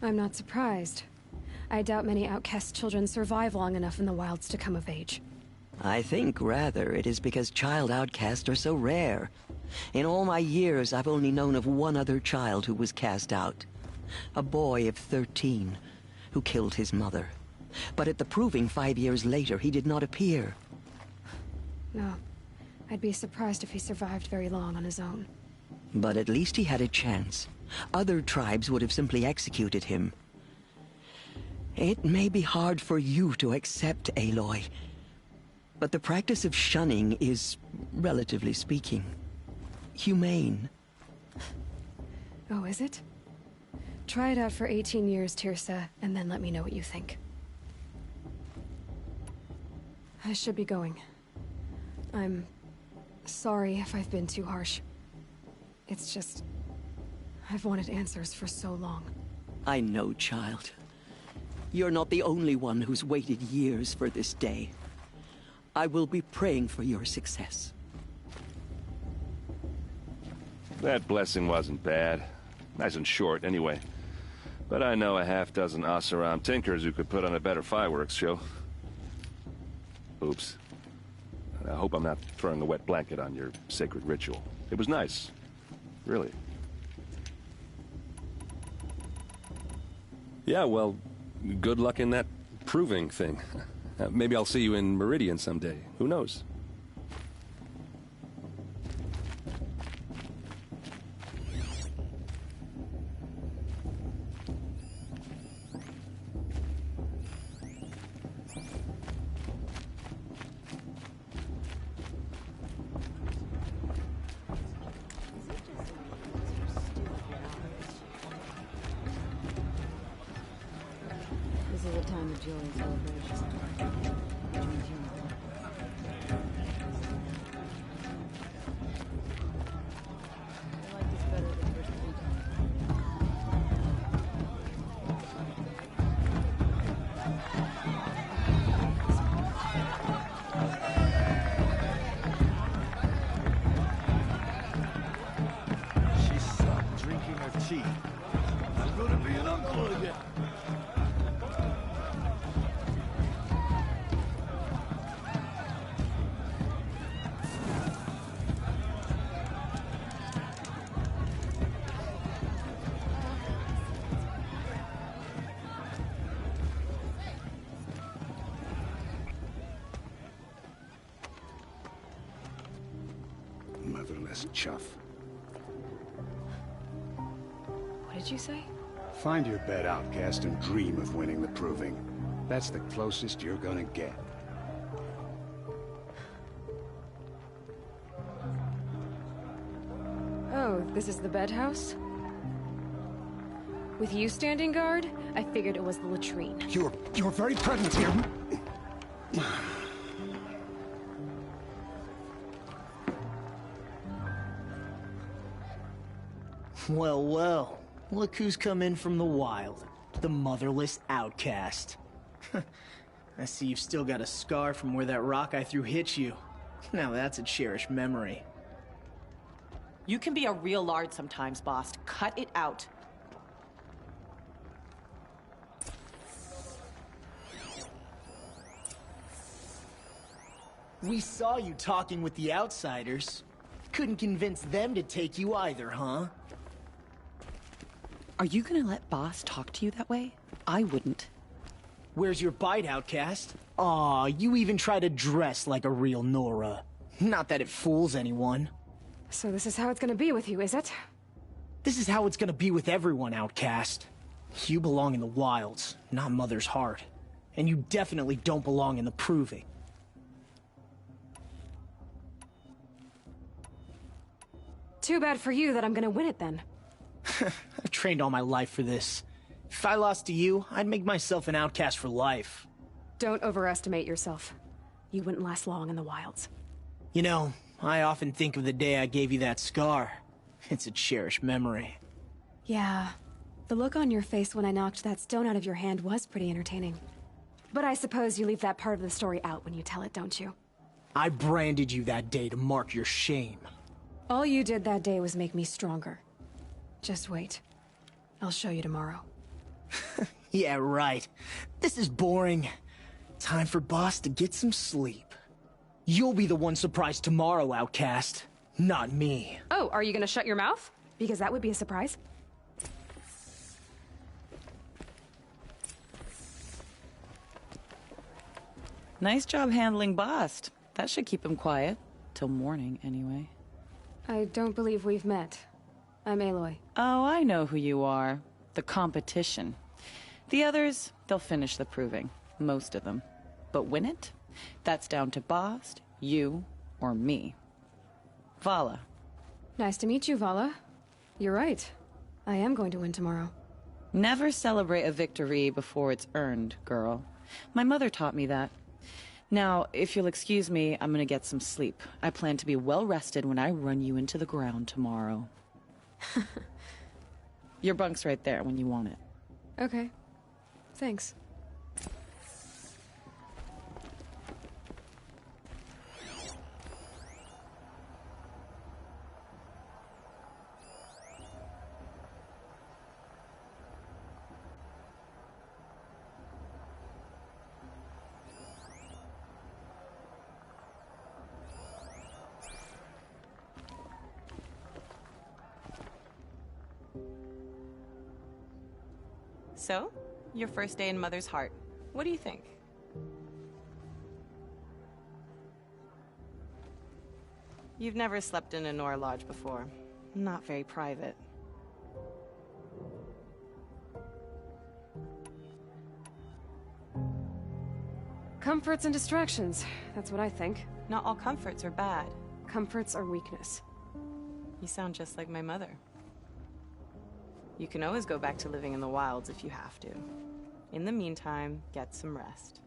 I'm not surprised. I doubt many outcast children survive long enough in the wilds to come of age. I think, rather, it is because child outcasts are so rare. In all my years, I've only known of one other child who was cast out. A boy of 13, who killed his mother. But at the proving 5 years later, he did not appear. No. I'd be surprised if he survived very long on his own. But at least he had a chance. Other tribes would have simply executed him. It may be hard for you to accept, Aloy, But the practice of shunning is, relatively speaking, humane. Oh, is it? Try it out for 18 years, Tirsa, and then let me know what you think. I should be going. I'm sorry if I've been too harsh. It's just... I've wanted answers for so long. I know, child. You're not the only one who's waited years for this day. I will be praying for your success. That blessing wasn't bad. Nice and short, anyway. But I know a half-dozen Oseram tinkers who could put on a better fireworks show. Oops. I hope I'm not throwing a wet blanket on your sacred ritual. It was nice. Really. Yeah, well, good luck in that proving thing. Maybe I'll see you in Meridian someday. Who knows? This is a time of joy and celebration. I like this better the first 3 She stopped drinking her tea. I'm gonna be an uncle again. Motherless chuff. What did you say? Find your bed, outcast, and dream of winning the proving. That's the closest you're gonna get. Oh, this is the bed house? With you standing guard, I figured it was the latrine. Your very presence here. Well, well. Look who's come in from the wild. The motherless outcast. I see you've still got a scar from where that rock I threw hit you. Now that's a cherished memory. You can be a real lard sometimes, boss. Cut it out. We saw you talking with the outsiders. Couldn't convince them to take you either, huh? Are you gonna let boss talk to you that way? I wouldn't. Where's your bite, outcast? Aw, you even try to dress like a real Nora. Not that it fools anyone. So this is how it's gonna be with you, is it? This is how it's gonna be with everyone, outcast. You belong in the wilds, not Mother's Heart. And you definitely don't belong in the proving. Too bad for you that I'm gonna win it then. I've trained all my life for this. If I lost to you, I'd make myself an outcast for life. Don't overestimate yourself. You wouldn't last long in the wilds. You know, I often think of the day I gave you that scar. It's a cherished memory. Yeah. The look on your face when I knocked that stone out of your hand was pretty entertaining. But I suppose you leave that part of the story out when you tell it, don't you? I branded you that day to mark your shame. All you did that day was make me stronger. Just wait. I'll show you tomorrow. Yeah, right. This is boring. Time for boss to get some sleep. You'll be the one surprised tomorrow, outcast. Not me. Oh, are you gonna shut your mouth? Because that would be a surprise. Nice job handling Bast. That should keep him quiet. Till morning, anyway. I don't believe we've met. I'm Aloy. Oh, I know who you are. The competition. The others, they'll finish the proving. Most of them. But win it? That's down to Bast, you, or me. Vala. Nice to meet you, Vala. You're right. I am going to win tomorrow. Never celebrate a victory before it's earned, girl. My mother taught me that. Now, if you'll excuse me, I'm gonna get some sleep. I plan to be well rested when I run you into the ground tomorrow. Your bunk's right there when you want it. Okay. Thanks. So, your first day in Mother's Heart. What do you think? You've never slept in a Nora Lodge before. Not very private. Comforts and distractions. That's what I think. Not all comforts are bad. Comforts are weakness. You sound just like my mother. You can always go back to living in the wilds if you have to. In the meantime, get some rest.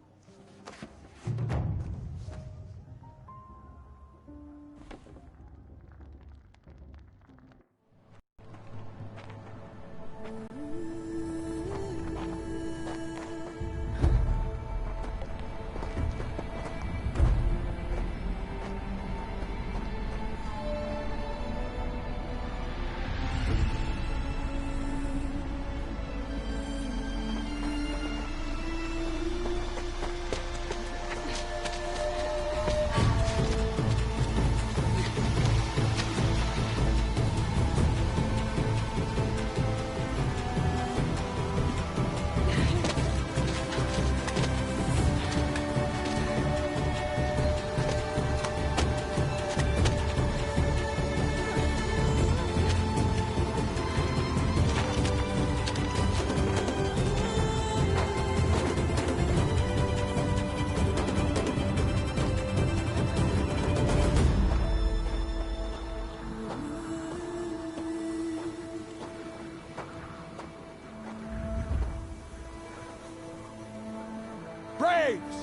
Braves!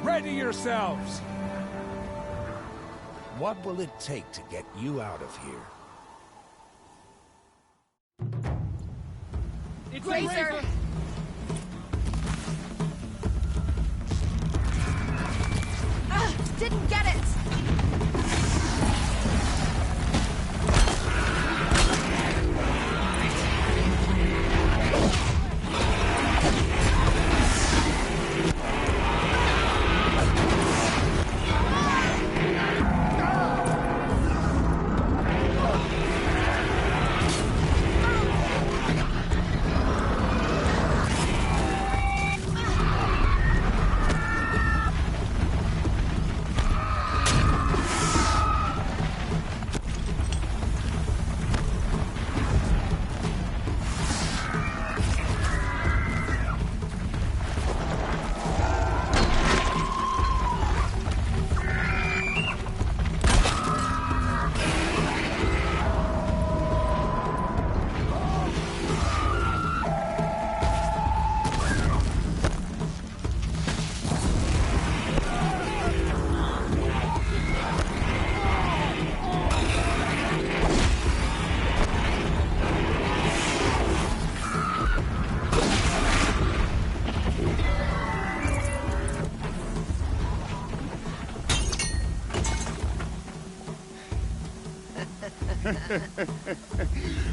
Ready yourselves! What will it take to get you out of here? It's Razor! Didn't get it!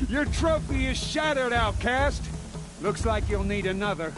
Your trophy is shattered, outcast. Looks like you'll need another.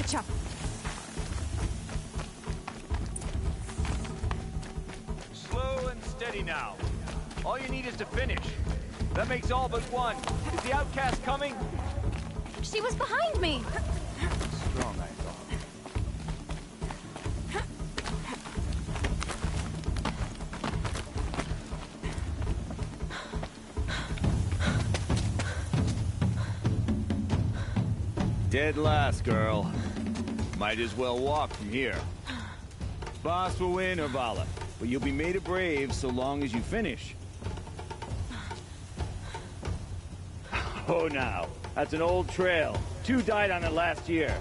catch up. Slow and steady now. All you need is to finish. That makes all but one. Is the outcast coming? She was behind me! Strong, I thought. Dead last, girl. Might as well walk from here. Boss will win, Urvala, but you'll be made a brave so long as you finish. Oh, now. That's an old trail. 2 died on it last year.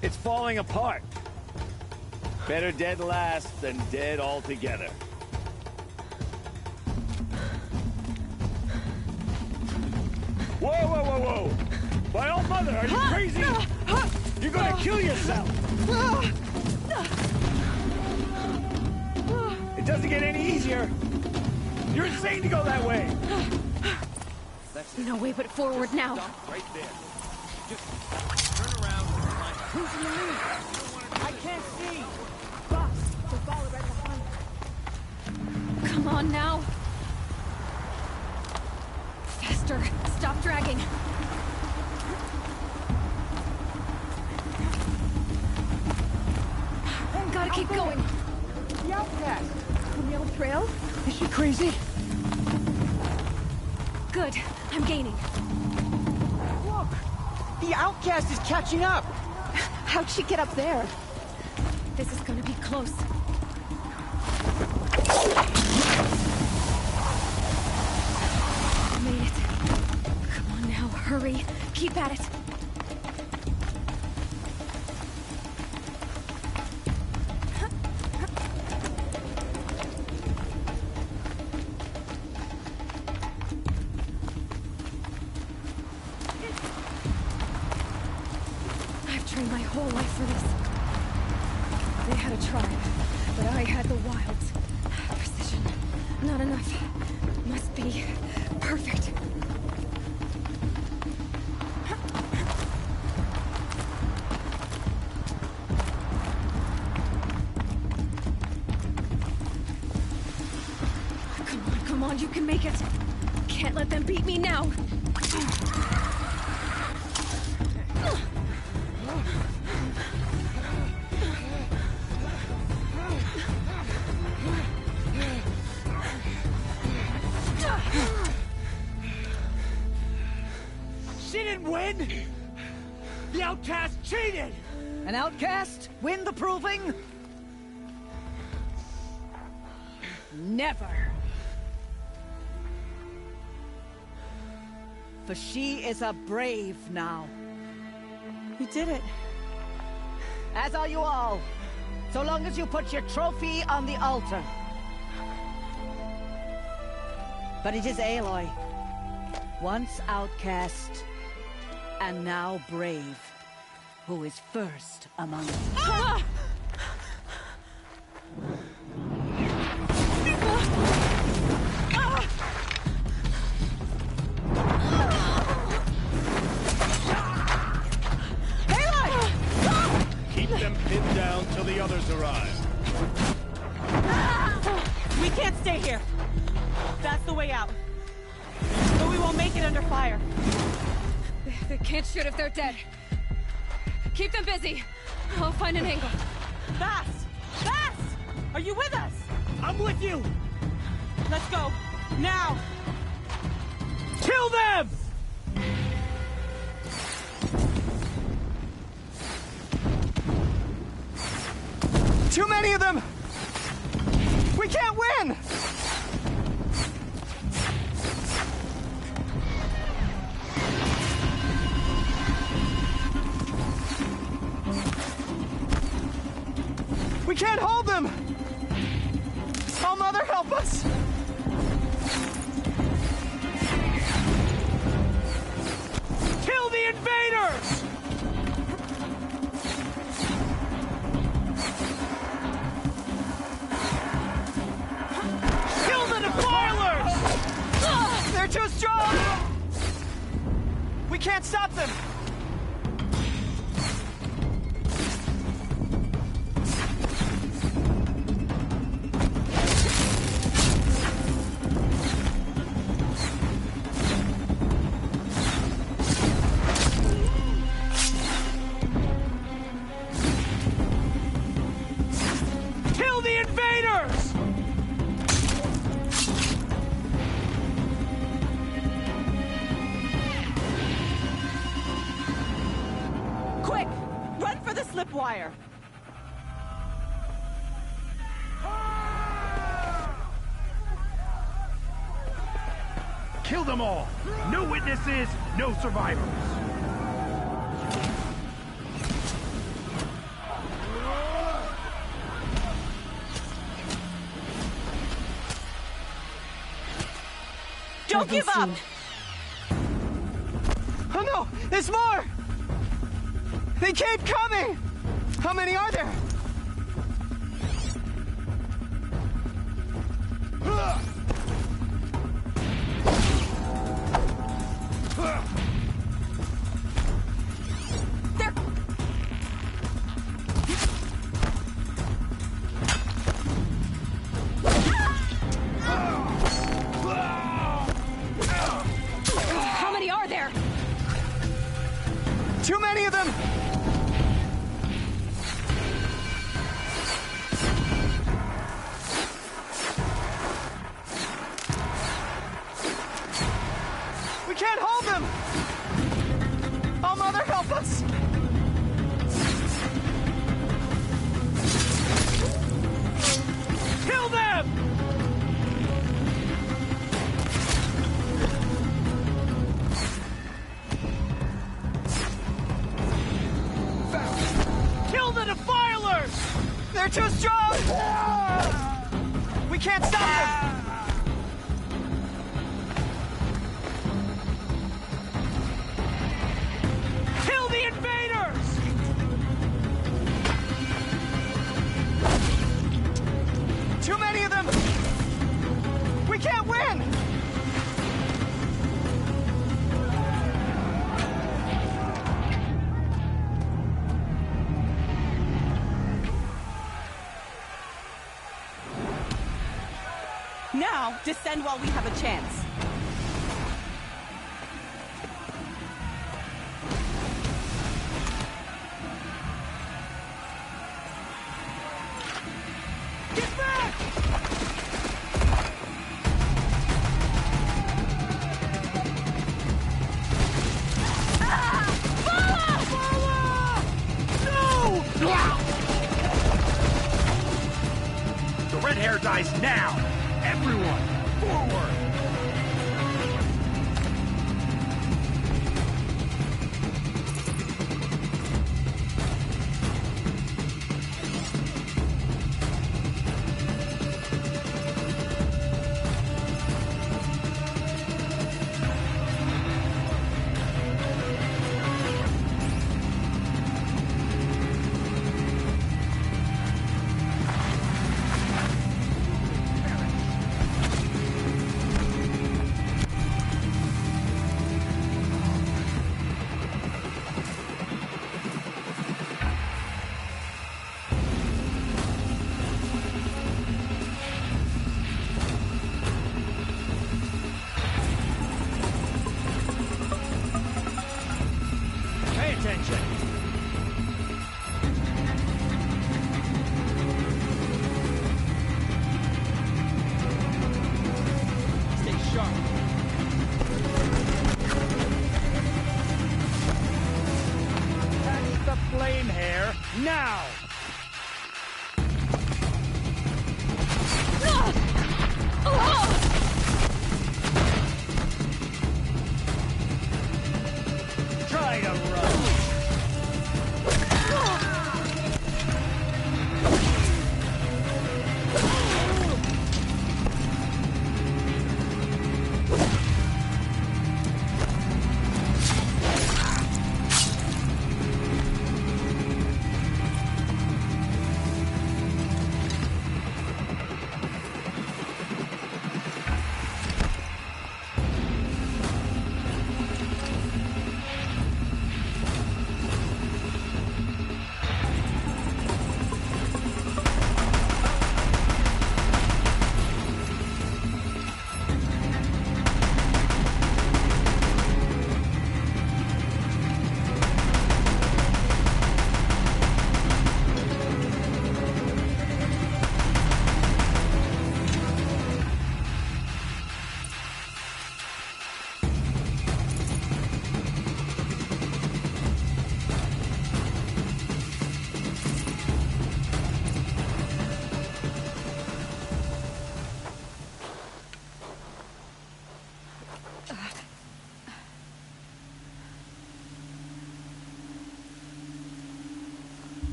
It's falling apart. Better dead last than dead altogether. Whoa, whoa, whoa, whoa! My old mother, are you crazy? You're gonna kill yourself! It doesn't get any easier! You're insane to go that way! No way but forward now. Stop right there. Just turn around and find out. Who's in the lead? I can't see! Boss, the ball right behind. Come on now. Faster. Stop dragging. Gotta keep going. The outcast! From the old trail? Is she crazy? Good. I'm gaining. Look! The outcast is catching up! How'd she get up there? This is gonna be close. Made it. Come on now, hurry. Keep at it. My whole life for this. They had a tribe, but I had the wilds. Precision. Not enough. Must be perfect. Come on, you can make it. Can't let them beat me now. Win? The outcast cheated! An outcast? Win the proving? Never. For she is a brave now. You did it. As are you all. So long as you put your trophy on the altar. But it is Aloy. Once outcast, and now brave, who is first among us. Ah! Keep them pinned down till the others arrive. We can't stay here. That's the way out. But we won't make it under fire. They can't shoot if they're dead. Keep them busy. I'll find an angle. Vass! Vass! Are you with us? I'm with you! Let's go. Now! Kill them! Too many of them! We can't win! We can't hold them! Oh, Mother, help us! Kill the invaders! Kill the defilers! They're too strong! We can't stop them! Run for the slipwire! Kill them all! No witnesses, no survivors! Don't give up! Oh no! There's more! They keep coming! How many are there? How many are there? Too many of them! We can't hold them! Oh, Mother, help us! Kill them! Kill the defilers! They're too strong! We can't stop them! Kill the invaders! Too many of them! We can't win! Now, descend while we have a chance. Get back! The red hair dies now! Everyone, forward! Now! Try to run!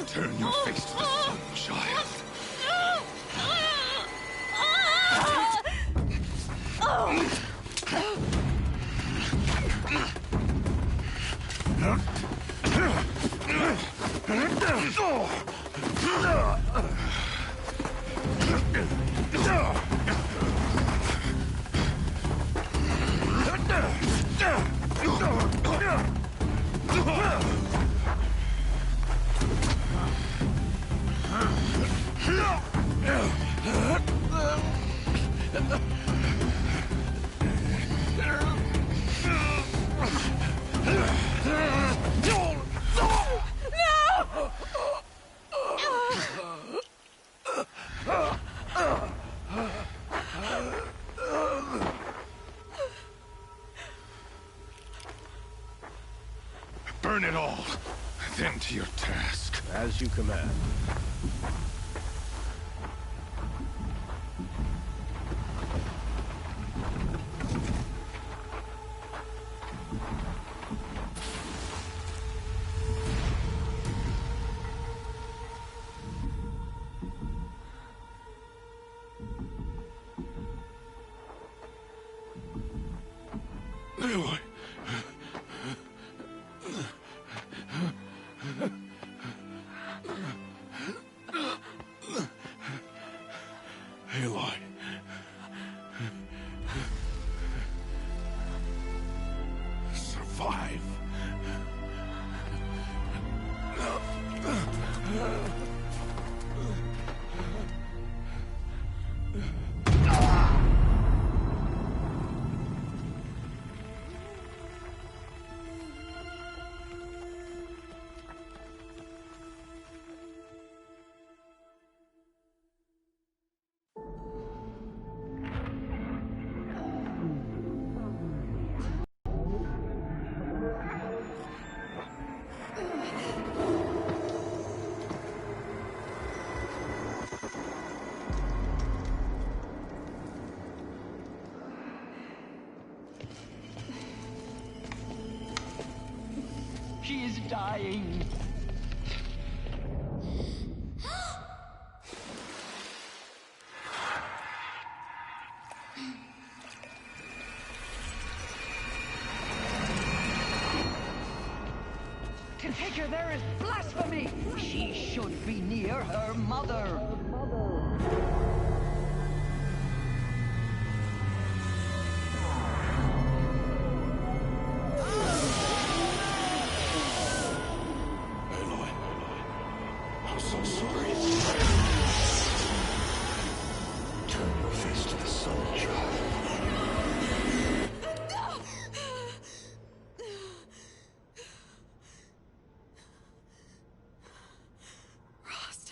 Turn your face to the sun, child. Burn it all, then to your task. As you command. Aloy. Aloy. Survive. She is dying. To take her there is blasphemy. She should be near her mother. I'm so sorry. Turn your face to the sun, child. Rost.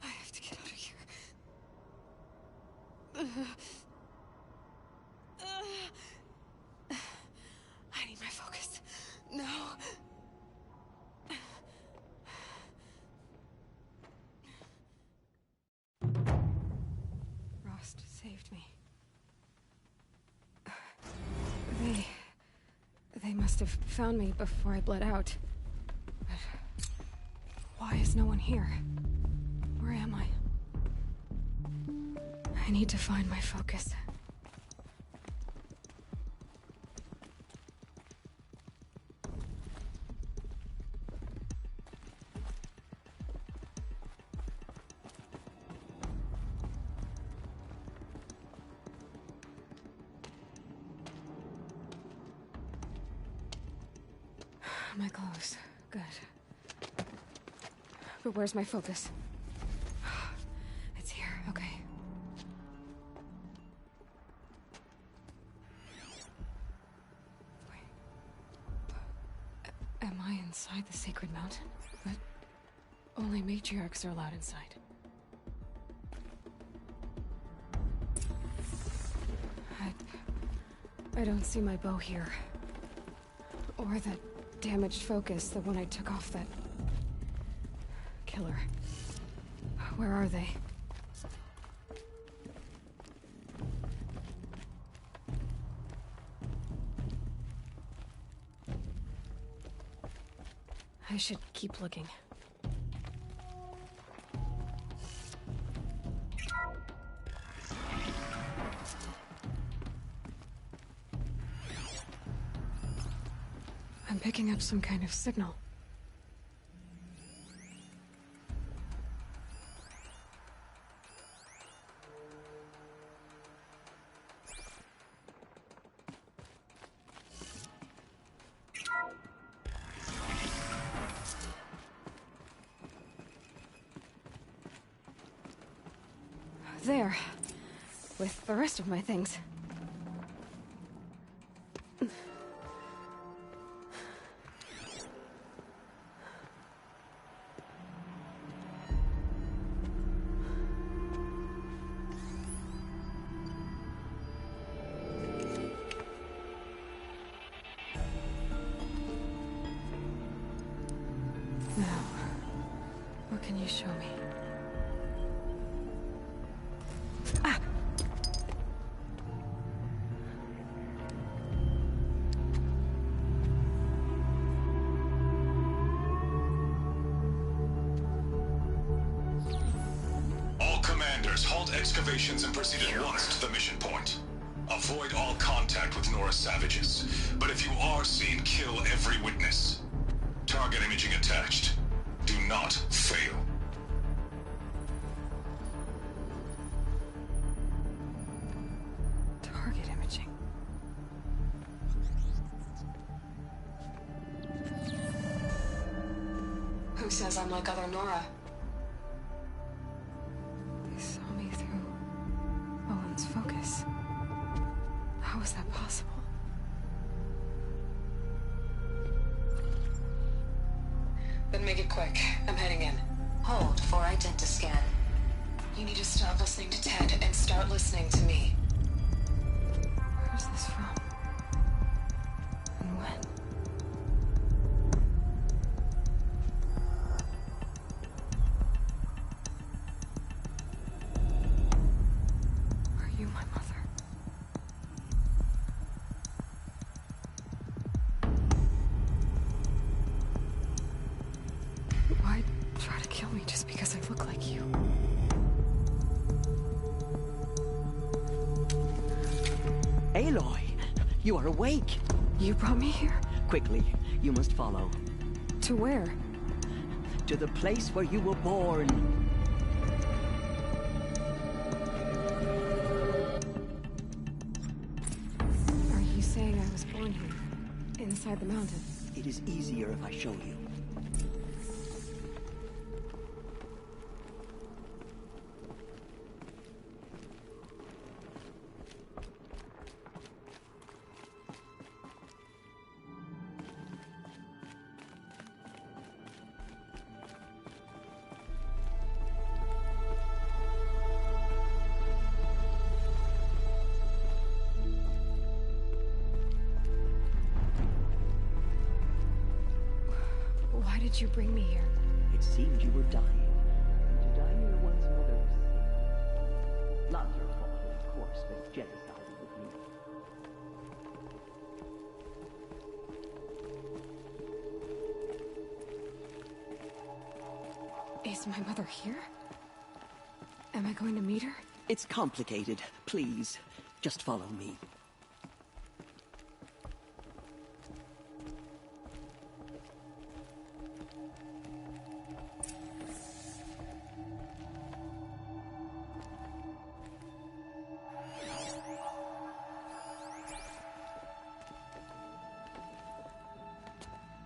I have to get out of here. I need my focus. No. Rost saved me. They must have found me before I bled out. But why is no one here? Where am I? I need to find my focus. My clothes. Good. But where's my focus? It's here. Okay. inside the sacred mountain, but only matriarchs are allowed inside. I don't see my bow here. Or that damaged focus, the one I took off that killer. Where are they? I should keep looking. I'm picking up some kind of signal. There, with the rest of my things. Now, what can you show me? Excavations and proceed at once to the mission point. Avoid all contact with Nora savages, but if you are seen, kill every witness. Target imaging attached. Do not fail. Target imaging. Who says I'm like other Nora? Focus. How is that possible? Then make it quick. I'm heading in. Hold for identiscan. You need to stop listening to Ted and start listening to me. Where's this from? And when? Aloy, you are awake. You brought me here? Quickly, you must follow. To where? To the place where you were born. Are you saying I was born here? Inside the mountain? It is easier if I show you. Why did you bring me here? It seemed you were dying. And to die near one's mother is sacred. Not your fault, of course, but it's genocide with you. Is my mother here? Am I going to meet her? It's complicated. Please, just follow me.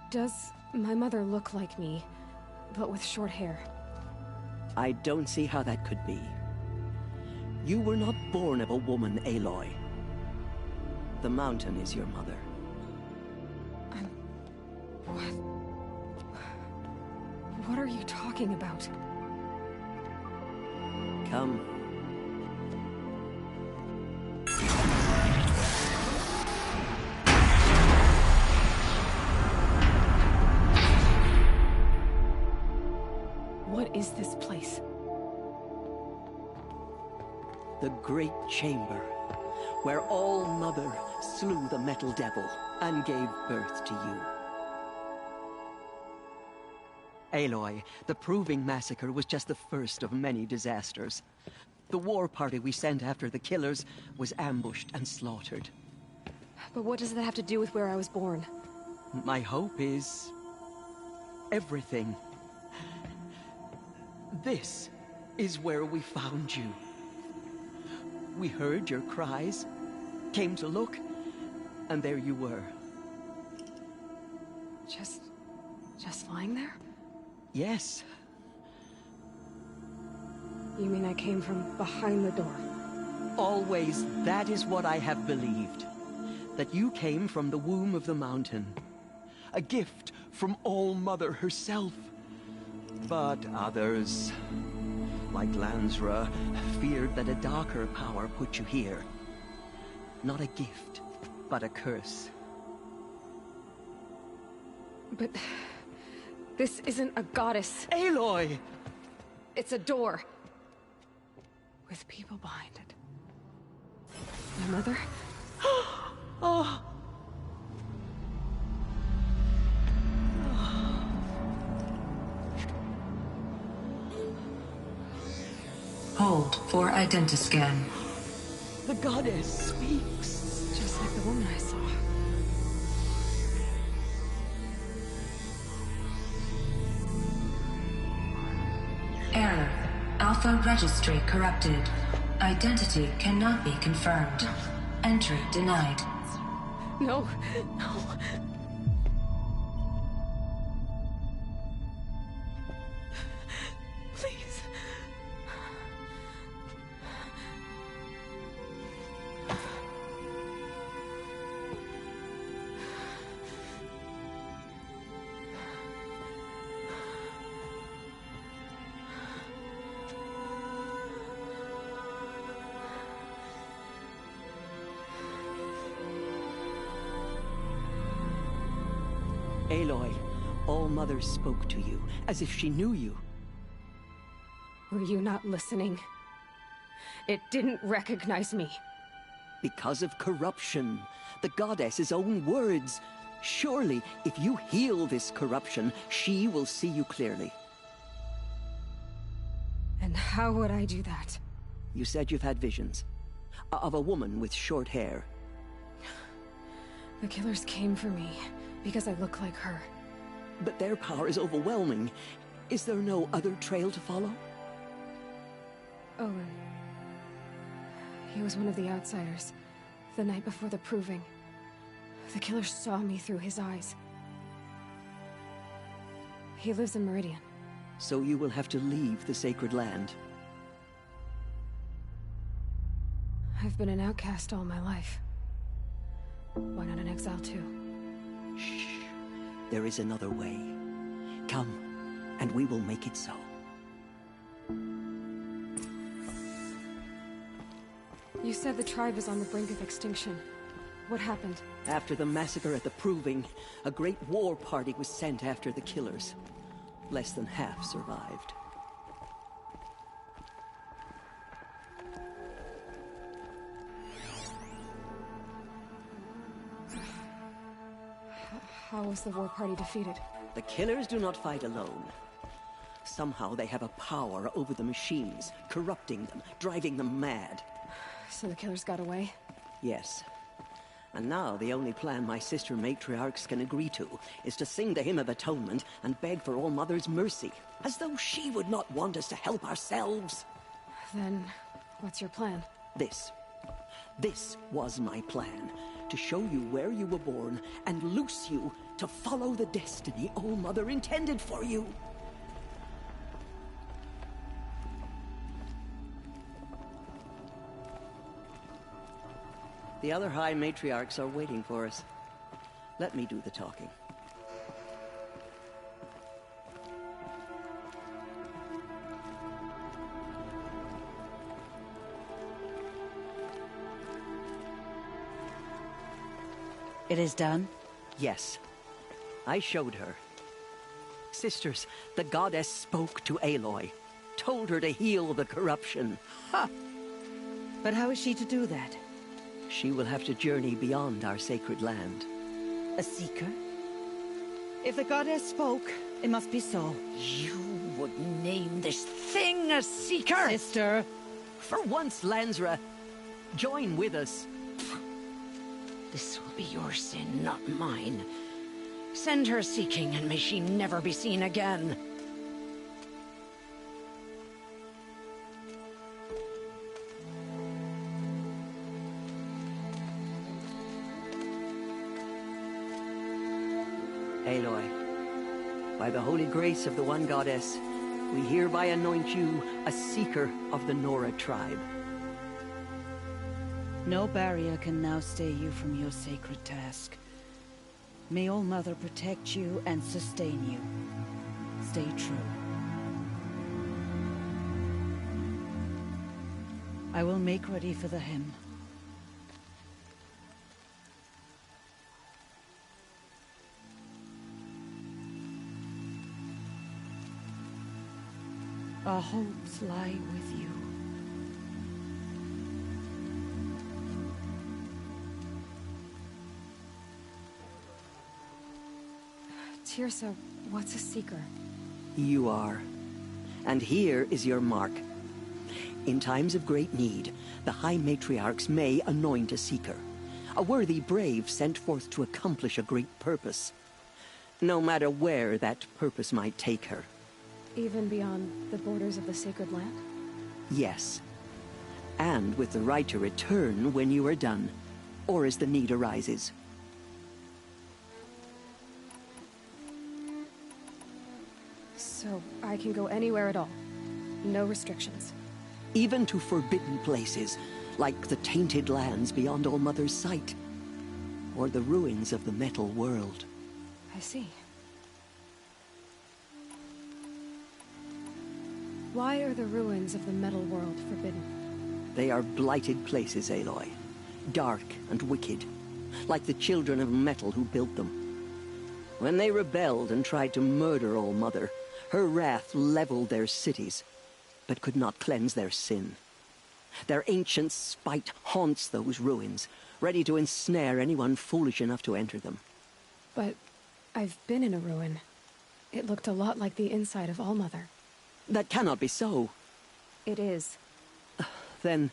Does my mother look like me, but with short hair? I don't see how that could be. You were not born of a woman, Aloy. The mountain is your mother. What? What are you talking about? Come. What is this place? The Great Chamber, where All-Mother slew the Metal Devil and gave birth to you. Aloy, the Proving Massacre was just the first of many disasters. The war party we sent after the killers was ambushed and slaughtered. But what does that have to do with where I was born? My hope is... everything. This is where we found you. We heard your cries, came to look, and there you were. Just lying there? Yes. You mean I came from behind the door? Always, that is what I have believed. That you came from the womb of the mountain. A gift from All-Mother herself. But others, like Lansra, feared that a darker power put you here. Not a gift, but a curse. But... this isn't a goddess. Aloy! It's a door. With people behind it. My mother? Oh! Hold for identiscan. The goddess speaks. Just like the woman I saw. Error. Alpha registry corrupted. Identity cannot be confirmed. Entry denied. No, no. Please. Aloy, All-Mother spoke to you, as if she knew you. Were you not listening? It didn't recognize me. Because of corruption. The goddess's own words. Surely, if you heal this corruption, she will see you clearly. And how would I do that? You said you've had visions. Of a woman with short hair. The killers came for me, because I look like her. But their power is overwhelming. Is there no other trail to follow? Owen. He was one of the outsiders. The night before the Proving. The killers saw me through his eyes. He lives in Meridian. So you will have to leave the sacred land. I've been an outcast all my life. Why not an exile too? Shh. There is another way. Come, and we will make it so. You said the tribe is on the brink of extinction. What happened? After the massacre at the Proving, a great war party was sent after the killers. Less than half survived. How was the war party defeated? The killers do not fight alone. Somehow they have a power over the machines, corrupting them, driving them mad. So the killers got away? Yes. And now the only plan my sister matriarchs can agree to is to sing the Hymn of Atonement and beg for All-Mother's mercy, as though she would not want us to help ourselves. Then, what's your plan? This. This was my plan. To show you where you were born and loose you to follow the destiny All-Mother intended for you. The other High Matriarchs are waiting for us. Let me do the talking. It is done? Yes. I showed her. Sisters, the goddess spoke to Aloy. Told her to heal the corruption. Ha! But how is she to do that? She will have to journey beyond our sacred land. A seeker? If the goddess spoke, it must be so. You would name this thing a seeker? Sister! For once, Lansra, join with us. This will be your sin, not mine. Send her seeking, and may she never be seen again. Aloy, by the holy grace of the One Goddess, we hereby anoint you a seeker of the Nora tribe. No barrier can now stay you from your sacred task. May All Mother protect you and sustain you. Stay true. I will make ready for the hymn. Our hopes lie with you. Teersa, what's a seeker? You are. And here is your mark. In times of great need, the High Matriarchs may anoint a seeker. A worthy brave sent forth to accomplish a great purpose. No matter where that purpose might take her. Even beyond the borders of the sacred land? Yes. And with the right to return when you are done, or as the need arises. So I can go anywhere at all? No restrictions? Even to forbidden places, like the tainted lands beyond All Mother's sight. Or the ruins of the metal world. I see. Why are the ruins of the metal world forbidden? They are blighted places, Aloy. Dark and wicked. Like the children of metal who built them. When they rebelled and tried to murder All Mother, her wrath leveled their cities, but could not cleanse their sin. Their ancient spite haunts those ruins, ready to ensnare anyone foolish enough to enter them. But I've been in a ruin. It looked a lot like the inside of All Mother. That cannot be so. It is. Then,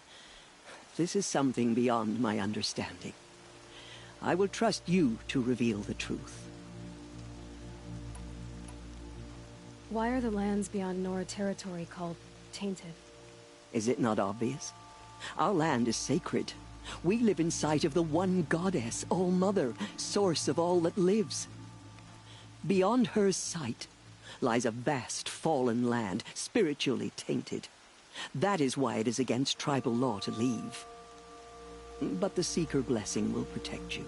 this is something beyond my understanding. I will trust you to reveal the truth. Why are the lands beyond Nora territory called tainted? Is it not obvious? Our land is sacred. We live in sight of the One Goddess, All Mother, source of all that lives. Beyond her sight lies a vast fallen land, spiritually tainted. That is why it is against tribal law to leave. But the Seeker blessing will protect you.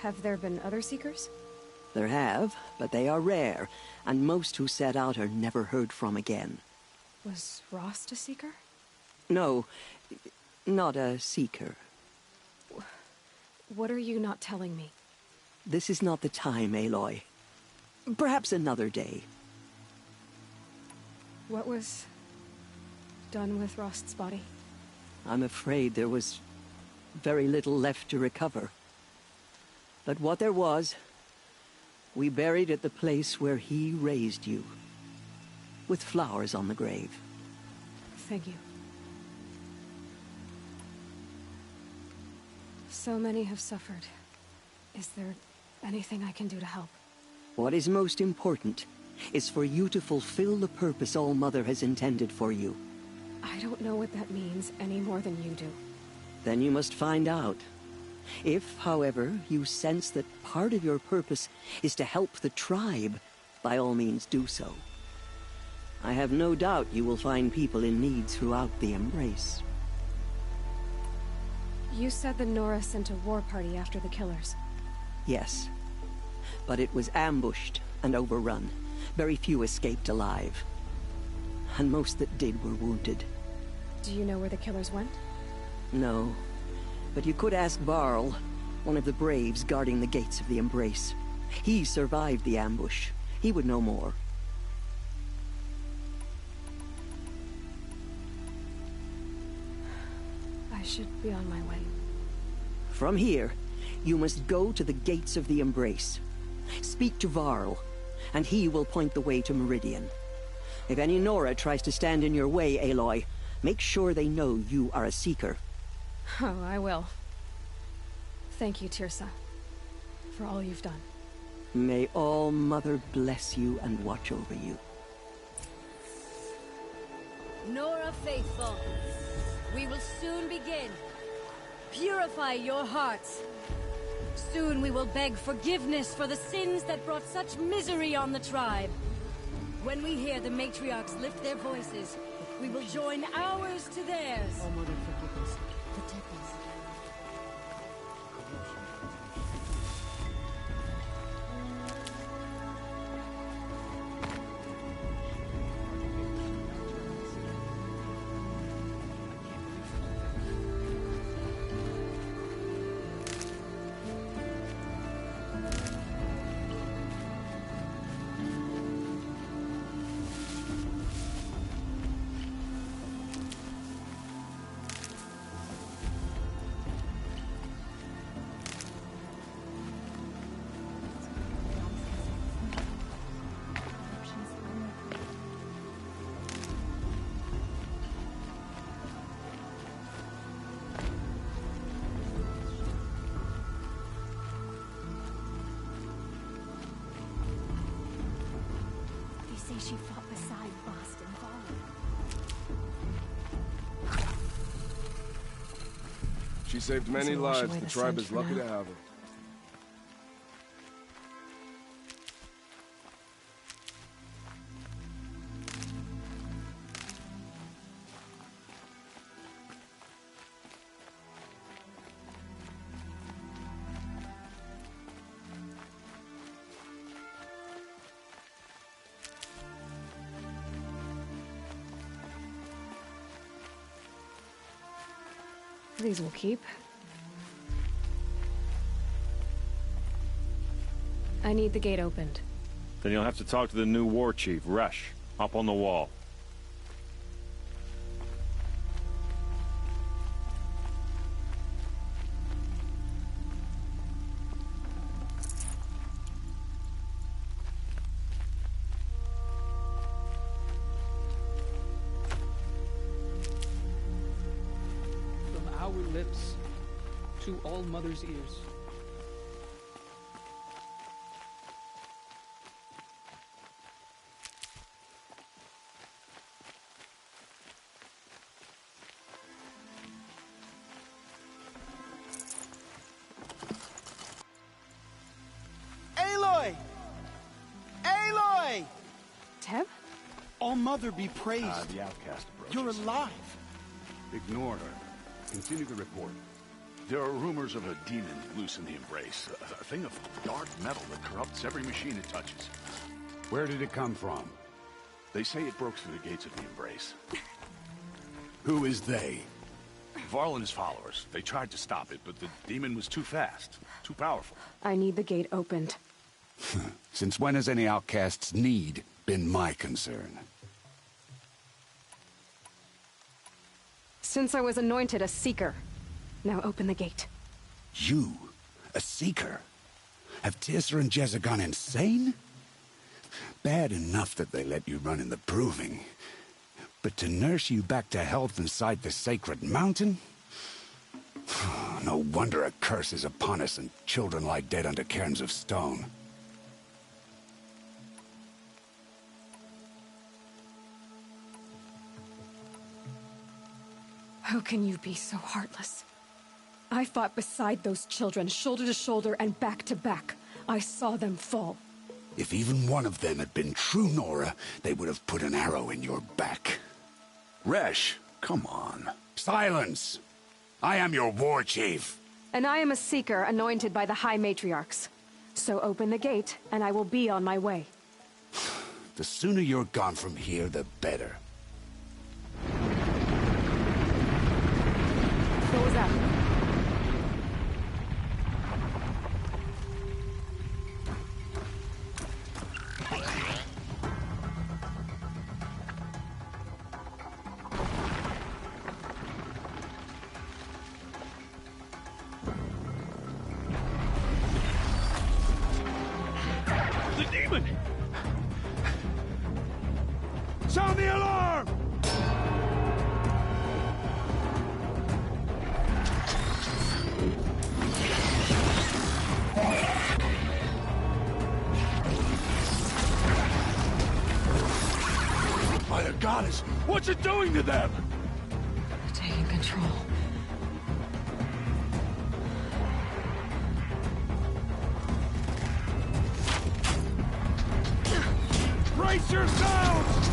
Have there been other Seekers? There have, but they are rare, and most who set out are never heard from again. Was Rost a Seeker? No, not a Seeker. What are you not telling me? This is not the time, Aloy. Perhaps another day. What was done with Rost's body? I'm afraid there was very little left to recover. But what there was, we buried at the place where he raised you, with flowers on the grave. Thank you. So many have suffered. Is there anything I can do to help? What is most important is for you to fulfill the purpose All Mother has intended for you. I don't know what that means any more than you do. Then you must find out. If, however, you sense that part of your purpose is to help the tribe, by all means do so. I have no doubt you will find people in need throughout the Embrace. You said the Nora sent a war party after the killers. Yes. But it was ambushed and overrun. Very few escaped alive. And most that did were wounded. Do you know where the killers went? No. But you could ask Varl, one of the Braves guarding the gates of the Embrace. He survived the ambush. He would know more. I should be on my way. From here, you must go to the gates of the Embrace. Speak to Varl, and he will point the way to Meridian. If any Nora tries to stand in your way, Aloy, make sure they know you are a Seeker. Oh, I will. Thank you, Teersa, for all you've done. May All Mother bless you and watch over you. Nora Faithful, we will soon begin. Purify your hearts. Soon we will beg forgiveness for the sins that brought such misery on the tribe. When we hear the matriarchs lift their voices, we will join ours to theirs. Oh, Mother, forgive us. Protect us. She fought beside Boston Fall. She saved many lives. The tribe is lucky to have her. These will keep. I need the gate opened. Then you'll have to talk to the new war chief, Resh, up on the wall. Lips to All Mother's ears. Aloy! Aloy! Teb? All Mother be praised. The outcast approaches. You're alive. Ignore her. Continue the report. There are rumors of a demon loose in the Embrace. A thing of dark metal that corrupts every machine it touches. Where did it come from? They say it broke through the gates of the Embrace. Who is they? Varl and his followers. They tried to stop it, but the demon was too fast, too powerful. I need the gate opened. Since when has any outcast's need been my concern? Since I was anointed a Seeker. Now open the gate. You? A Seeker? Have Teersa and Jezza gone insane? Bad enough that they let you run in the Proving. But to nurse you back to health inside the Sacred Mountain? No wonder a curse is upon us and children lie dead under cairns of stone. How can you be so heartless? I fought beside those children, shoulder to shoulder and back to back. I saw them fall. If even one of them had been true Nora, they would have put an arrow in your back. Resh, come on. Silence! I am your war chief. And I am a Seeker anointed by the High Matriarchs. So open the gate, and I will be on my way. The sooner you're gone from here, the better. Thor out. The demon! Sound the alarm! By the goddess, what's it doing to them? Taking control. Brace yourselves!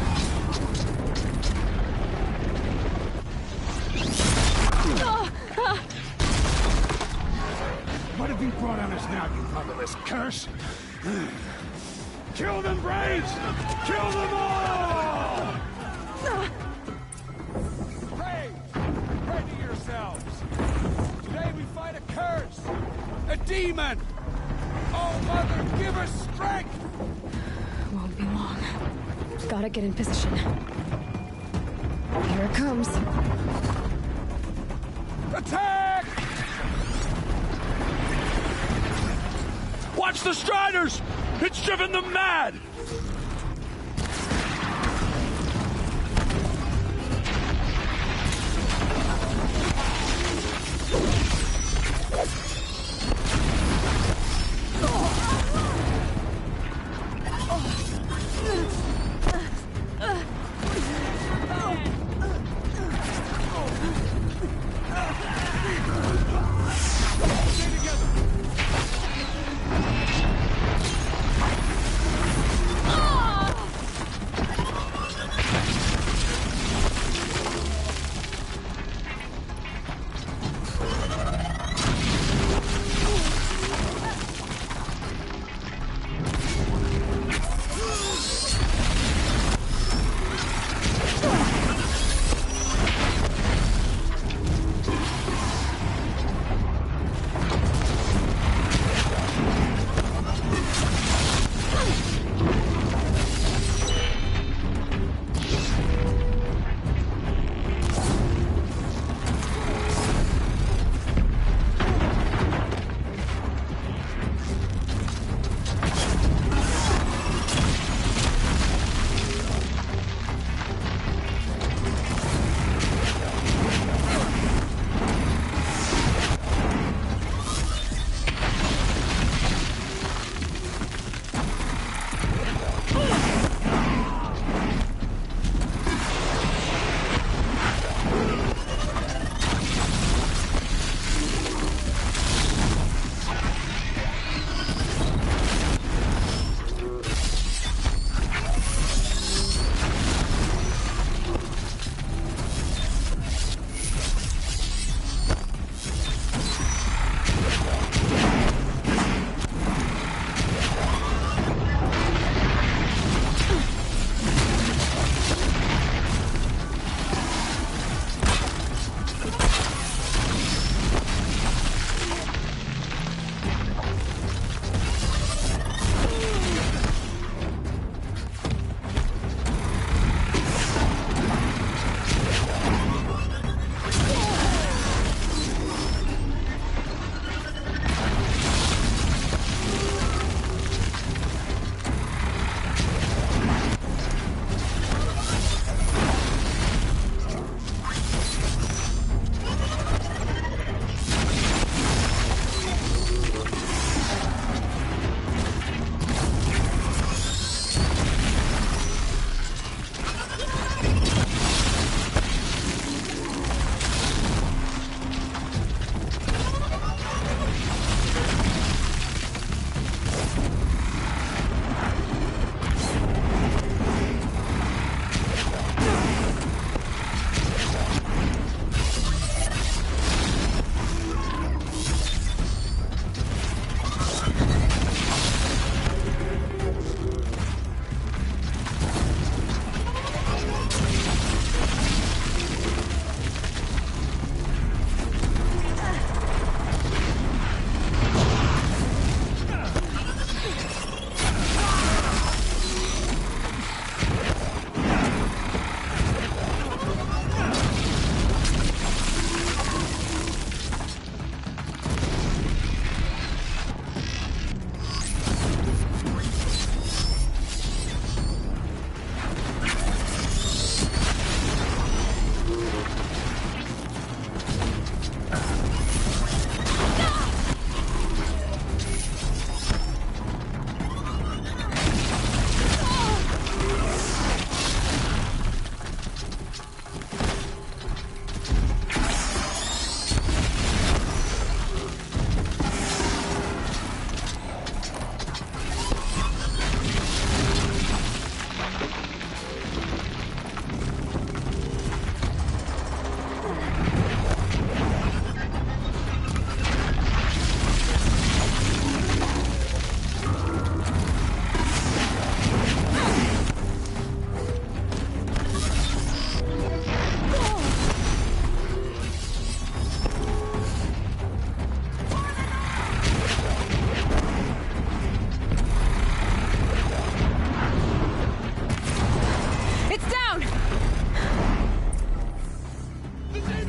What have you brought on us now, you motherless curse? Kill them, Braves! Kill them all! Pray! Pray to yourselves! Today we fight a curse! A demon! Oh, Mother, give us strength! Won't be long. Gotta get in position. Here it comes. Attack! Watch the Striders! It's driven them mad! Oh!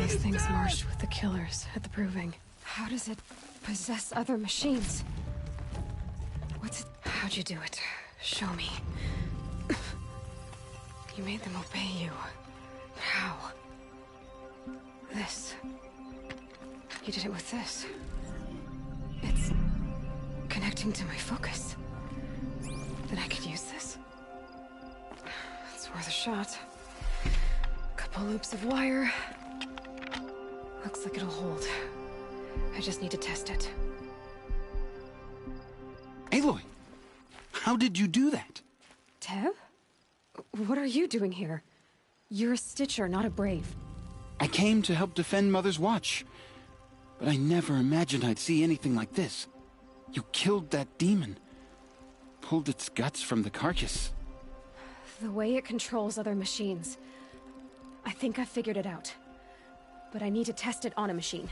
These things marched with the killers at the Proving. How does it possess other machines? What's it? How'd you do it? Show me. You made them obey you. How? This. You did it with this. It's connecting to my focus. Then I could use this. It's worth a shot. Couple loops of wire. Looks like it'll hold. I just need to test it. Aloy! How did you do that? Teb? What are you doing here? You're a Stitcher, not a Brave. I came to help defend Mother's Watch. But I never imagined I'd see anything like this. You killed that demon. Pulled its guts from the carcass. The way it controls other machines. I think I figured it out. But I need to test it on a machine.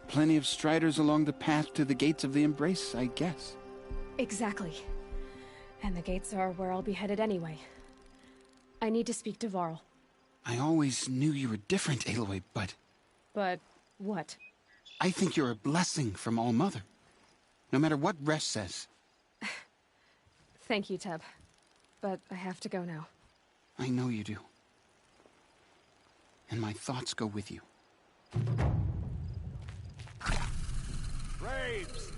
Plenty of Striders along the path to the gates of the Embrace, I guess. Exactly. And the gates are where I'll be headed anyway. I need to speak to Varl. I always knew you were different, Aloy, but... But what? I think you're a blessing from All-Mother. No matter what Resh says. Thank you, Teb. But I have to go now. I know you do. And my thoughts go with you. Braves!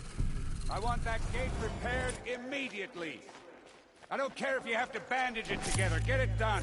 I want that gate repaired immediately. I don't care if you have to bandage it together. Get it done.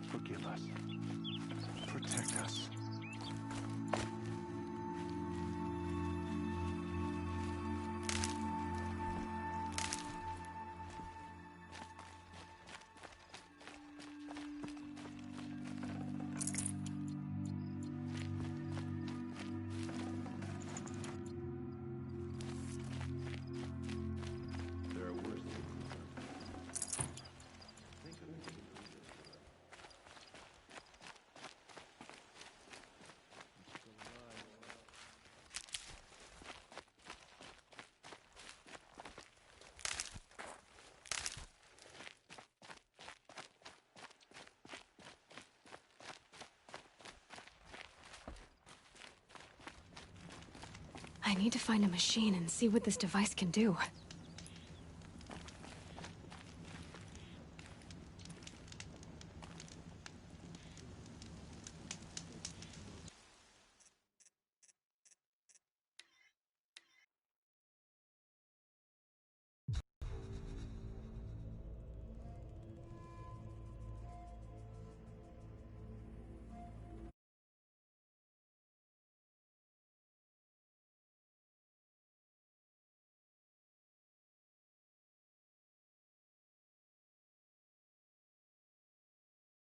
Forgive us. Protect us. I need to find a machine and see what this device can do.